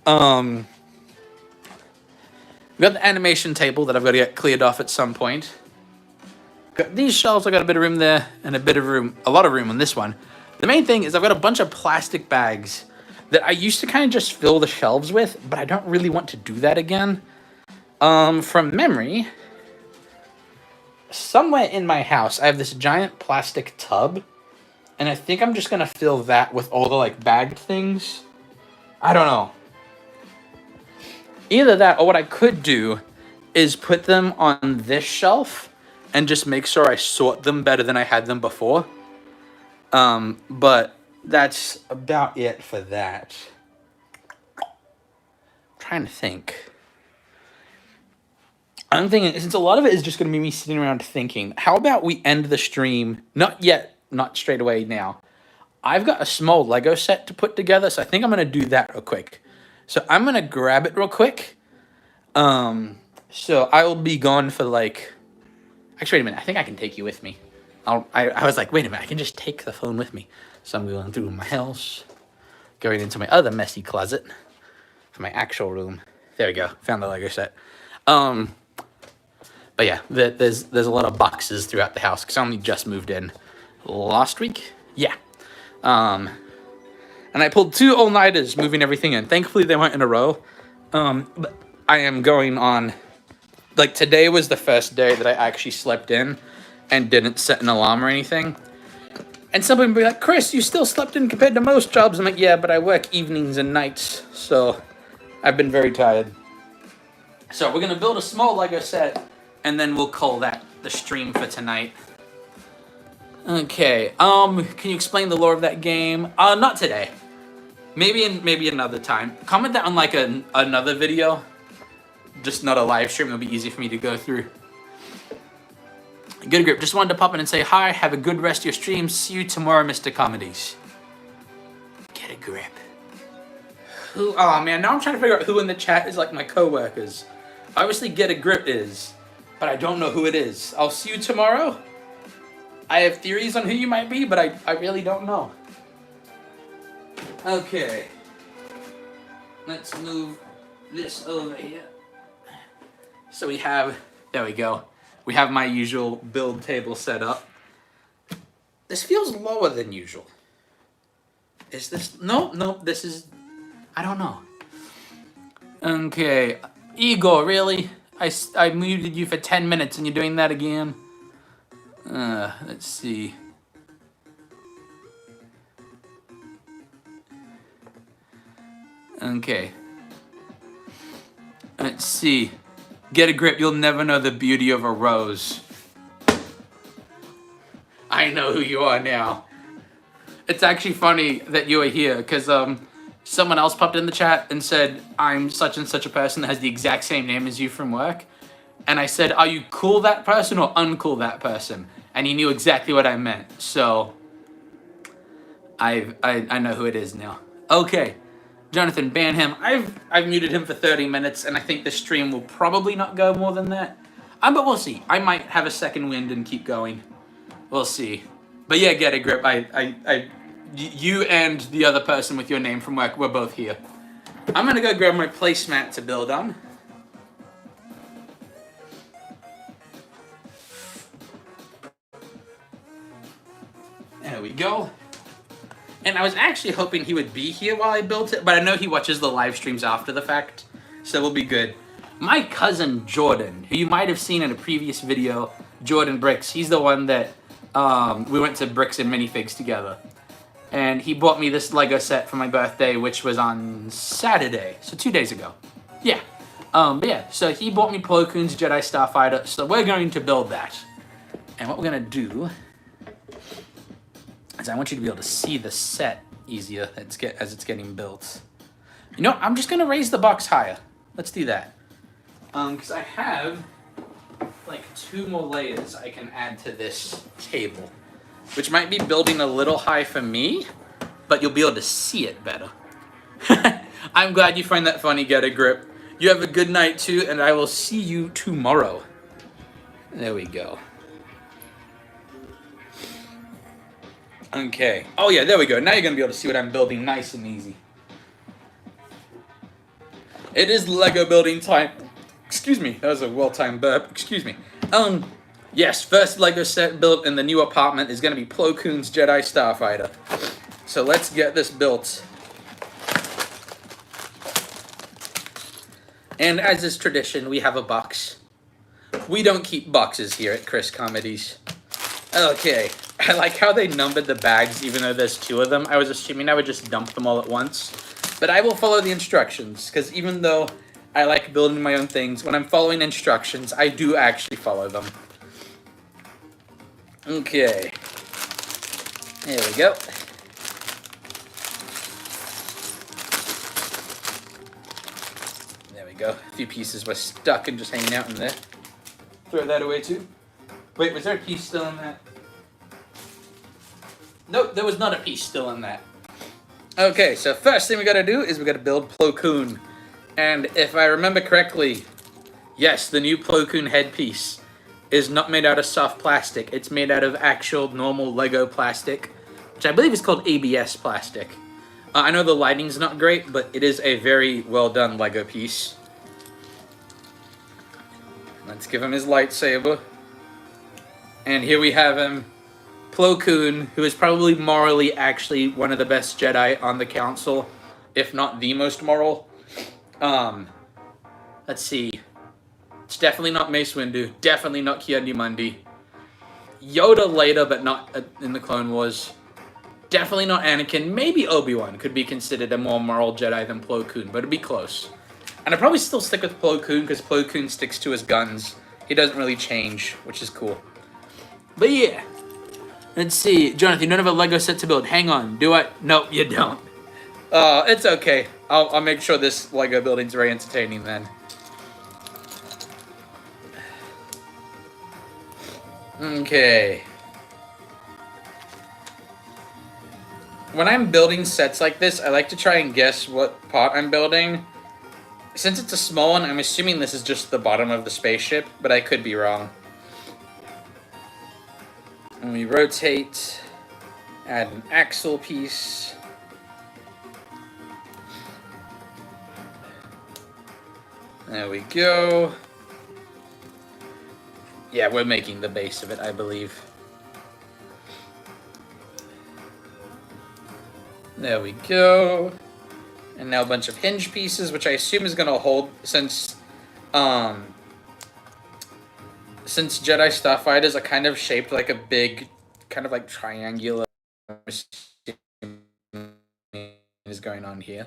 We got the animation table that I've got to get cleared off at some point. Got these shelves. I got a bit of room there and a lot of room on this one. The main thing is I've got a bunch of plastic bags that I used to kind of just fill the shelves with, but I don't really want to do that again. From memory, somewhere in my house, I have this giant plastic tub. And I think I'm just going to fill that with all the, like, bagged things. I don't know. Either that, or what I could do is put them on this shelf and just make sure I sort them better than I had them before. But that's about it for that. I'm trying to think. I'm thinking, since a lot of it is just going to be me sitting around thinking, how about we end the stream, not yet, not straight away now. I've got a small Lego set to put together, so I think I'm going to do that real quick. So I'm going to grab it real quick. So I will be gone for like... Actually, wait a minute. I think I can take you with me. I was like, wait a minute. I can just take the phone with me. So I'm going through my house, going into my other messy closet for my actual room. There we go. Found the Lego set. But yeah, there's a lot of boxes throughout the house because I only just moved in. Last week? Yeah. And I pulled 2 all-nighters moving everything in. Thankfully, they weren't in a row. But I am going on... Like, today was the first day that I actually slept in and didn't set an alarm or anything. And somebody would be like, Chris, you still slept in compared to most jobs. I'm like, yeah, but I work evenings and nights, so I've been very tired. So we're going to build a small Lego set, and then we'll call that the stream for tonight. Okay, can you explain the lore of that game? Not today. Maybe another time. Comment that on like another video. Just not a live stream, it'll be easy for me to go through. Good Grip, just wanted to pop in and say hi. Have a good rest of your stream. See you tomorrow, Mr. Comedies. Get a grip. Who? Oh man, now I'm trying to figure out who in the chat is like my coworkers. Obviously, Get a Grip is, but I don't know who it is. I'll see you tomorrow. I have theories on who you might be, but I really don't know. Okay. Let's move this over here. So we have, there we go. We have my usual build table set up. This feels lower than usual. Is this, no, this is, I don't know. Okay, Igor, really? I muted you for 10 minutes and you're doing that again? Let's see. Okay. Let's see. Get a grip, you'll never know the beauty of a rose. I know who you are now. It's actually funny that you are here, because someone else popped in the chat and said, I'm such and such a person that has the exact same name as you from work. And I said, are you cool that person or uncool that person? And he knew exactly what I meant. So, I know who it is now. Okay. Jonathan, ban him. I've muted him for 30 minutes, and I think the stream will probably not go more than that. But we'll see. I might have a second wind and keep going. We'll see. But yeah, Get a Grip. You and the other person with your name from work, we're both here. I'm gonna go grab my placemat to build on. There we go. And I was actually hoping he would be here while I built it, but I know he watches the live streams after the fact, so we'll be good. My cousin Jordan, who you might have seen in a previous video, Jordan Bricks, he's the one that we went to Bricks and Minifigs together. And he bought me this Lego set for my birthday, which was on Saturday, so 2 days ago. Yeah. But yeah, so he bought me Plo Koon's Jedi Starfighter, so we're going to build that. And what we're gonna do is I want you to be able to see the set easier as it's getting built. You know, I'm just gonna raise the box higher. Let's do that. Because I have like 2 more layers I can add to this table, which might be building a little high for me, but you'll be able to see it better. I'm glad you find that funny, Get a Grip. You have a good night too, and I will see you tomorrow. There we go. Okay. Oh yeah, there we go. Now you're gonna be able to see what I'm building nice and easy. It is Lego building time. Excuse me, that was a well-timed burp. Excuse me. Yes, first Lego set built in the new apartment is gonna be Plo Koon's Jedi Starfighter. So let's get this built. And as is tradition, we have a box. We don't keep boxes here at Chris Comedies. Okay. I like how they numbered the bags, even though there's 2 of them. I was assuming I would just dump them all at once. But I will follow the instructions, because even though I like building my own things, when I'm following instructions, I do actually follow them. Okay. There we go. There we go. A few pieces were stuck and just hanging out in there. Throw that away too. Wait, was there a piece still in that? Nope, there was not a piece still in that. Okay, so first thing we gotta do is we gotta build Plo Koon. And if I remember correctly, yes, the new Plo Koon headpiece is not made out of soft plastic. It's made out of actual normal Lego plastic, which I believe is called ABS plastic. I know the lighting's not great, but it is a very well done Lego piece. Let's give him his lightsaber. And here we have him. Plo Koon, who is probably morally actually one of the best Jedi on the council, if not the most moral. Let's see. It's definitely not Mace Windu. Definitely not Ki-Adi-Mundi. Yoda later, but not in the Clone Wars. Definitely not Anakin. Maybe Obi-Wan could be considered a more moral Jedi than Plo Koon, but it'd be close. And I'd probably still stick with Plo Koon, because Plo Koon sticks to his guns. He doesn't really change, which is cool. But yeah. Let's see. Jonathan, you don't have a Lego set to build. Hang on. Do I? Nope, you don't. It's okay. I'll make sure this Lego building's very entertaining then. Okay. when I'm building sets like this, I like to try and guess what part I'm building. Since it's a small one, I'm assuming this is just the bottom of the spaceship, but I could be wrong. And we rotate, add an axle piece. There we go. Yeah, we're making the base of it, I believe. There we go. And now a bunch of hinge pieces, which I assume is going to hold since Jedi Starfighters are kind of shaped like a big, kind of like triangular is going on here.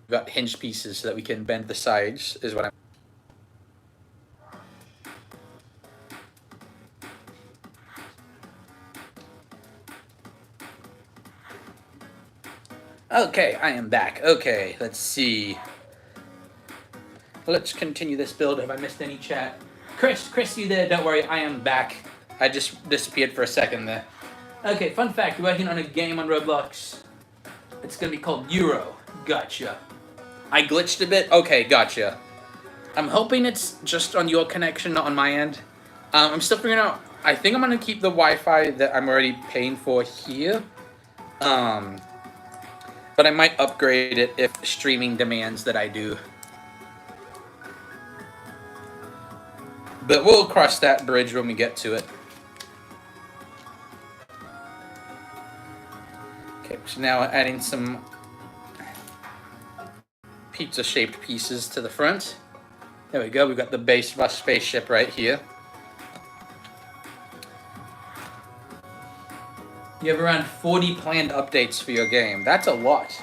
We've got hinge pieces so that we can bend the sides, is what I'm... Okay, I am back. Okay, let's see. Let's continue this build. Have I missed any chat? Chris, you there? Don't worry, I am back. I just disappeared for a second there. Okay, fun fact, we're working on a game on Roblox. It's gonna be called Euro. Gotcha. I glitched a bit? Okay, gotcha. I'm hoping it's just on your connection, not on my end. I'm still figuring out... I think I'm gonna keep the Wi-Fi that I'm already paying for here. But I might upgrade it if streaming demands that I do. But we'll cross that bridge when we get to it. Okay, so now adding some pizza-shaped pieces to the front. There we go, we've got the base of our spaceship right here. You have around 40 planned updates for your game. That's a lot.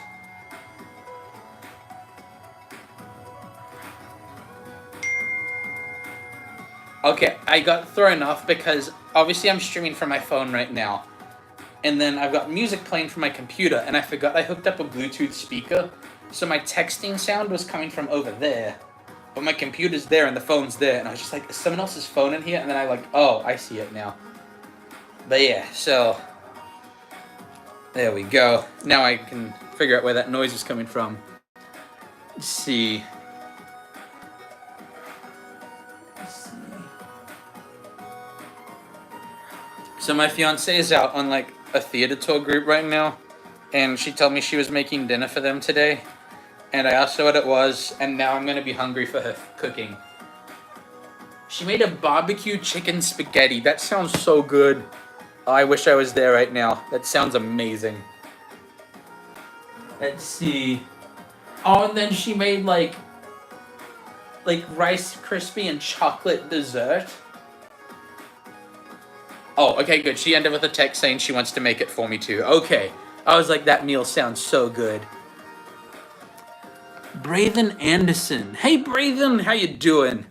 Okay, I got thrown off because obviously I'm streaming from my phone right now. And then I've got music playing from my computer, and I forgot I hooked up a Bluetooth speaker. So my texting sound was coming from over there. But my computer's there and the phone's there. And I was just like, is someone else's phone in here? And then I like, oh, I see it now. But yeah, so... there we go. Now I can figure out where that noise is coming from. Let's see. So my fiance is out on like a theater tour group right now, and she told me she was making dinner for them today, and I asked her what it was, and now I'm gonna be hungry for her cooking. She made a barbecue chicken spaghetti. That sounds so good. Oh, I wish I was there right now. That sounds amazing. Let's see. Oh, and then she made like Rice Krispie and chocolate dessert. Oh, okay, good. She ended with a text saying she wants to make it for me too. Okay. I was like, that meal sounds so good. Braithen Anderson. Hey, Braithen, how you doing?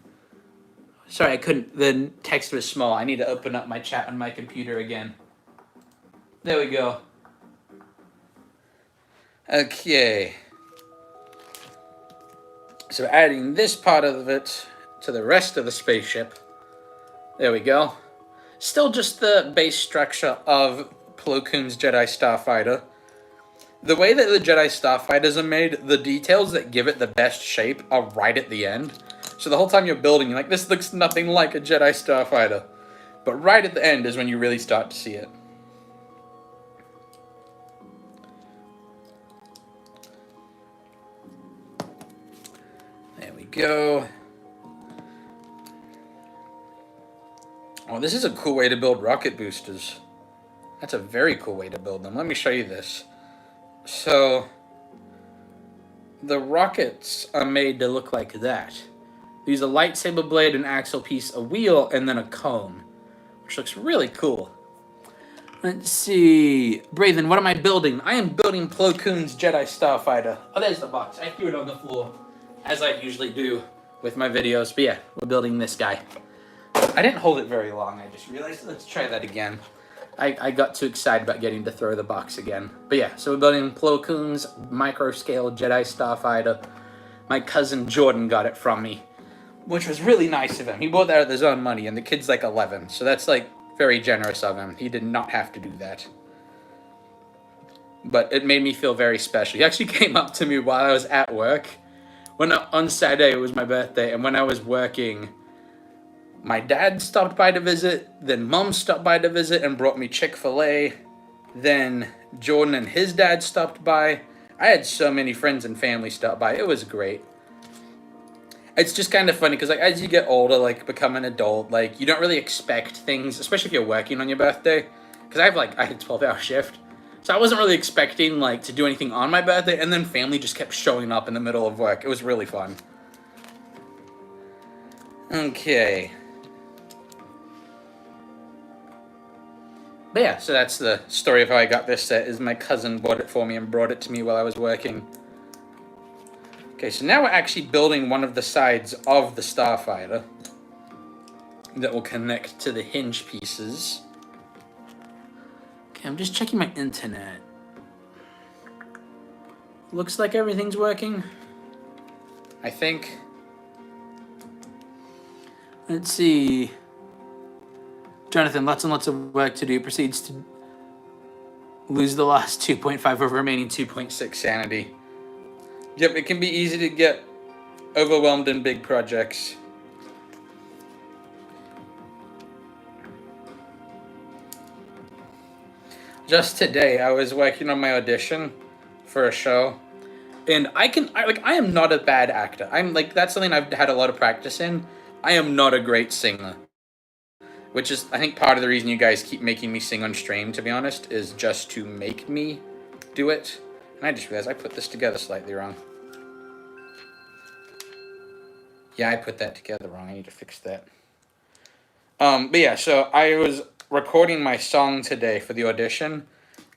Sorry, I couldn't. The text was small. I need to open up my chat on my computer again. There we go. Okay. So adding this part of it to the rest of the spaceship. There we go. Still just the base structure of Plo Koon's Jedi Starfighter. The way that the Jedi Starfighters are made, the details that give it the best shape are right at the end. So the whole time you're building, you're like, this looks nothing like a Jedi Starfighter. But right at the end is when you really start to see it. There we go. Oh, this is a cool way to build rocket boosters. That's a very cool way to build them. Let me show you this. So, the rockets are made to look like that. Use a lightsaber blade, an axle piece, a wheel, and then a cone, which looks really cool. Let's see. Braithen, what am I building? I am building Plo Koon's Jedi Starfighter. Oh, there's the box. I threw it on the floor, as I usually do with my videos. But yeah, we're building this guy. I didn't hold it very long. I just realized, let's try that again. I got too excited about getting to throw the box again. But yeah, so we're building Plo Koon's micro-scale Jedi Starfighter. My cousin Jordan got it from me. which was really nice of him. He bought that with his own money, and the kid's like 11, so that's like very generous of him. He did not have to do that. But it made me feel very special. He actually came up to me while I was at work. On Saturday, it was my birthday, and when I was working, my dad stopped by to visit, then Mom stopped by to visit and brought me Chick-fil-A. Then Jordan and his dad stopped by. I had so many friends and family stop by. It was great. It's just kind of funny because like as you get older, like become an adult, like you don't really expect things, especially if you're working on your birthday. Because I had a 12-hour shift. So I wasn't really expecting like to do anything on my birthday, and then family just kept showing up in the middle of work. It was really fun. Okay. But yeah, so that's the story of how I got this set, is my cousin bought it for me and brought it to me while I was working. Okay, so now we're actually building one of the sides of the Starfighter that will connect to the hinge pieces. Okay, I'm just checking my internet. Looks like everything's working, I think. Let's see. Jonathan, lots and lots of work to do. Proceeds to lose the last 2.5 of remaining 2.6 sanity. Yep, it can be easy to get overwhelmed in big projects. Just today, I was working on my audition for a show, and I am not a bad actor. That's something I've had a lot of practice in. I am not a great singer, which is, I think, part of the reason you guys keep making me sing on stream, to be honest, is just to make me do it. And I just realized I put this together slightly wrong. Yeah, I put that together wrong. I need to fix that. But yeah, so I was recording my song today for the audition,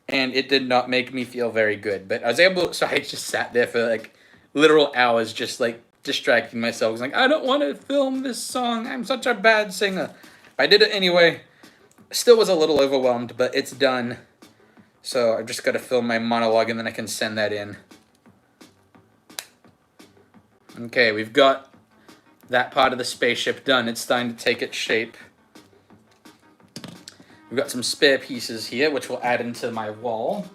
and it did not make me feel very good. But I was able, so I just sat there for like literal hours, just like distracting myself. I was like, I don't want to film this song. I'm such a bad singer. I did it anyway. Still was a little overwhelmed, but it's done. So I've just got to film my monologue, and then I can send that in. Okay, we've got that part of the spaceship done. It's starting to take its shape. We've got some spare pieces here, which we'll add into my wall.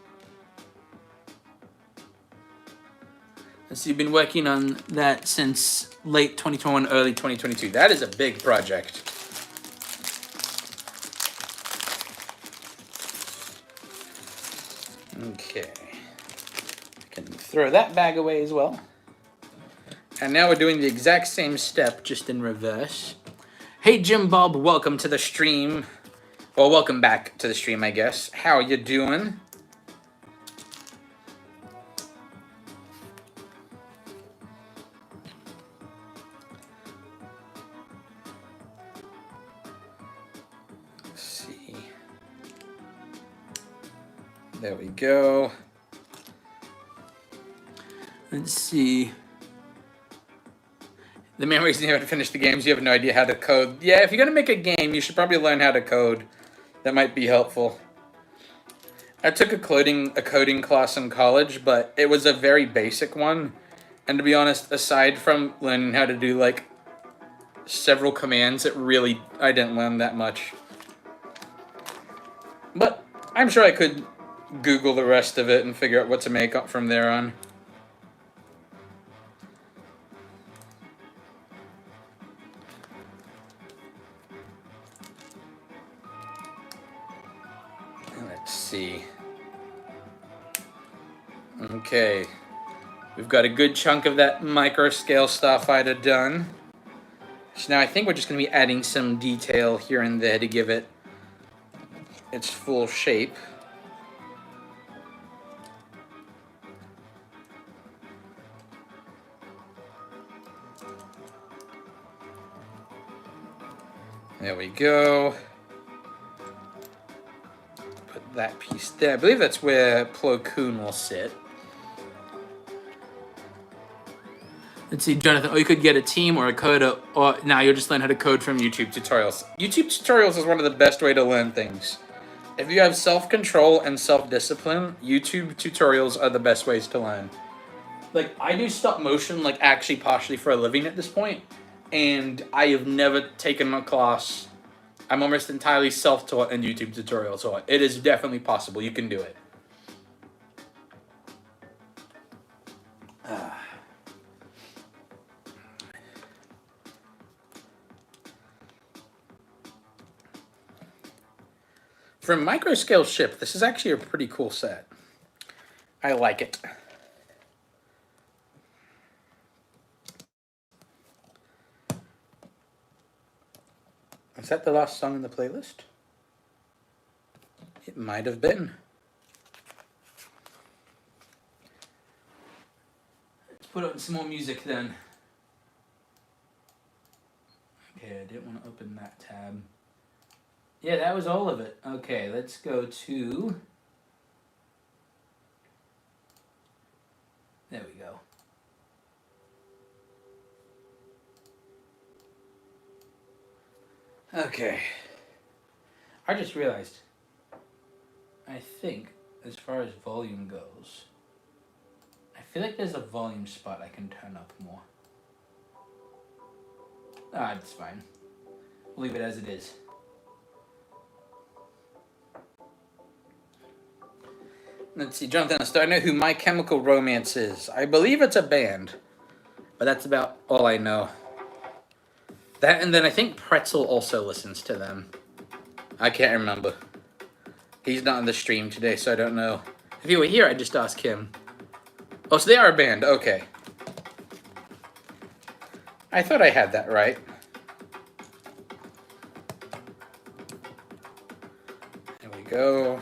And so you've been working on that since late 2021, early 2022. That is a big project. Okay. I can throw that bag away as well. And now we're doing the exact same step, just in reverse. Hey, Jim Bob, welcome to the stream. Well, welcome back to the stream, I guess. How you doing? Let's see. There we go. Let's see. The main reason you haven't finished the games, you have no idea how to code. Yeah, if you're going to make a game, you should probably learn how to code. That might be helpful. I took a coding class in college, but it was a very basic one. And to be honest, aside from learning how to do like several commands, I didn't learn that much. But I'm sure I could Google the rest of it and figure out what to make up from there on. Let's see. Okay. We've got a good chunk of that micro-scale Starfighter done. So now I think we're just going to be adding some detail here and there to give it its full shape. There we go. Put that piece there. I believe that's where Plo Koon will sit. Let's see, Jonathan, or you could get a team or a coder, or now you'll just learn how to code from YouTube tutorials. YouTube tutorials is one of the best way to learn things. If you have self-control and self-discipline, YouTube tutorials are the best ways to learn. Like, I do stop motion, like, actually partially for a living at this point. and I have never taken a class. I'm almost entirely self-taught and YouTube tutorial taught. It is definitely possible. You can do it. For a micro-scale ship, this is actually a pretty cool set. I like it. Is that the last song in the playlist? It might have been. Let's put on some more music then. Okay, I didn't want to open that tab. Yeah, that was all of it. Okay, let's go to... There we go. Okay. I just realized, I think, as far as volume goes, I feel like there's a volume spot I can turn up more. Ah, it's fine. We'll leave it as it is. Let's see, Jonathan, I still know who My Chemical Romance is. I believe it's a band, but that's about all I know. That, and then I think Pretzel also listens to them. I can't remember. He's not on the stream today, so I don't know. If he were here, I'd just ask him. Oh, so they are a band. Okay. I thought I had that right. There we go.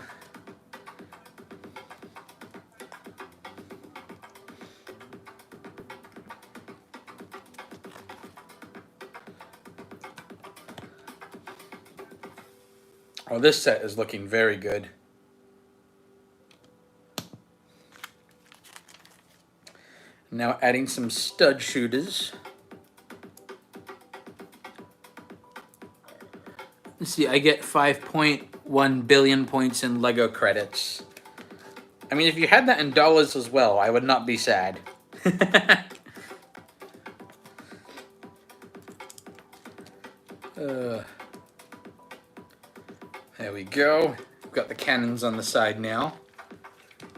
Oh, this set is looking very good. Now adding some stud shooters. Let's see, I get 5.1 billion points in Lego credits. I mean, if you had that in dollars as well, I would not be sad. There we go. We've got the cannons on the side now.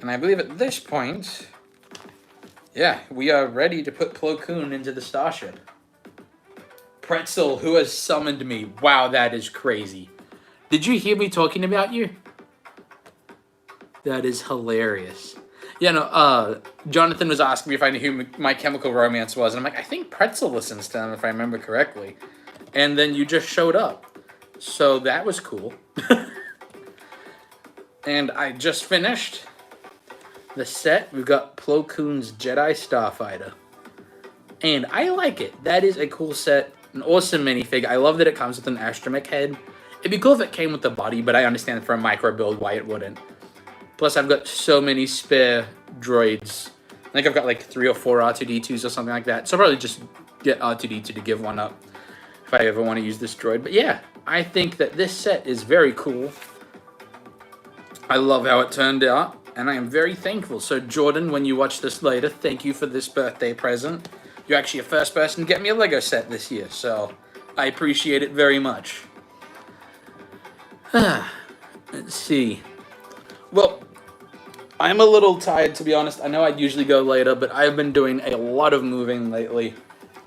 And I believe at this point, yeah, we are ready to put Plo Koon into the starship. Pretzel, who has summoned me. Wow, that is crazy. Did you hear me talking about you? That is hilarious. Yeah, no, Jonathan was asking me if I knew who My Chemical Romance was. And I'm like, I think Pretzel listens to them, if I remember correctly. And then you just showed up. So that was cool. And I just finished the set. We've got Plo Koon's Jedi Starfighter. And I like it. That is a cool set. An awesome minifig. I love that it comes with an astromech head. It'd be cool if it came with the body, but I understand for a micro build why it wouldn't. Plus, I've got so many spare droids. I think I've got like 3 or 4 R2-D2s or something like that. So I'll probably just get R2-D2 to give one up if I ever want to use this droid. But yeah, I think that this set is very cool. I love how it turned out, and I am very thankful. So Jordan, when you watch this later, thank you for this birthday present. You're actually the first person to get me a Lego set this year, so I appreciate it very much. Let's see. Well, I'm a little tired, to be honest. I know I'd usually go later, but I've been doing a lot of moving lately.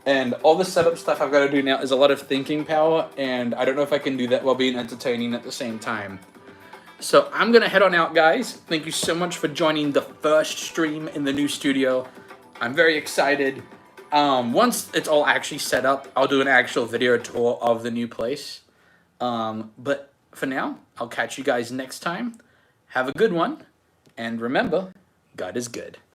And all the setup stuff I've got to do now is a lot of thinking power, and I don't know if I can do that while being entertaining at the same time. So I'm going to head on out, guys. Thank you so much for joining the first stream in the new studio. I'm very excited. Once it's all actually set up, I'll do an actual video tour of the new place. But for now, I'll catch you guys next time. Have a good one. And remember, God is good.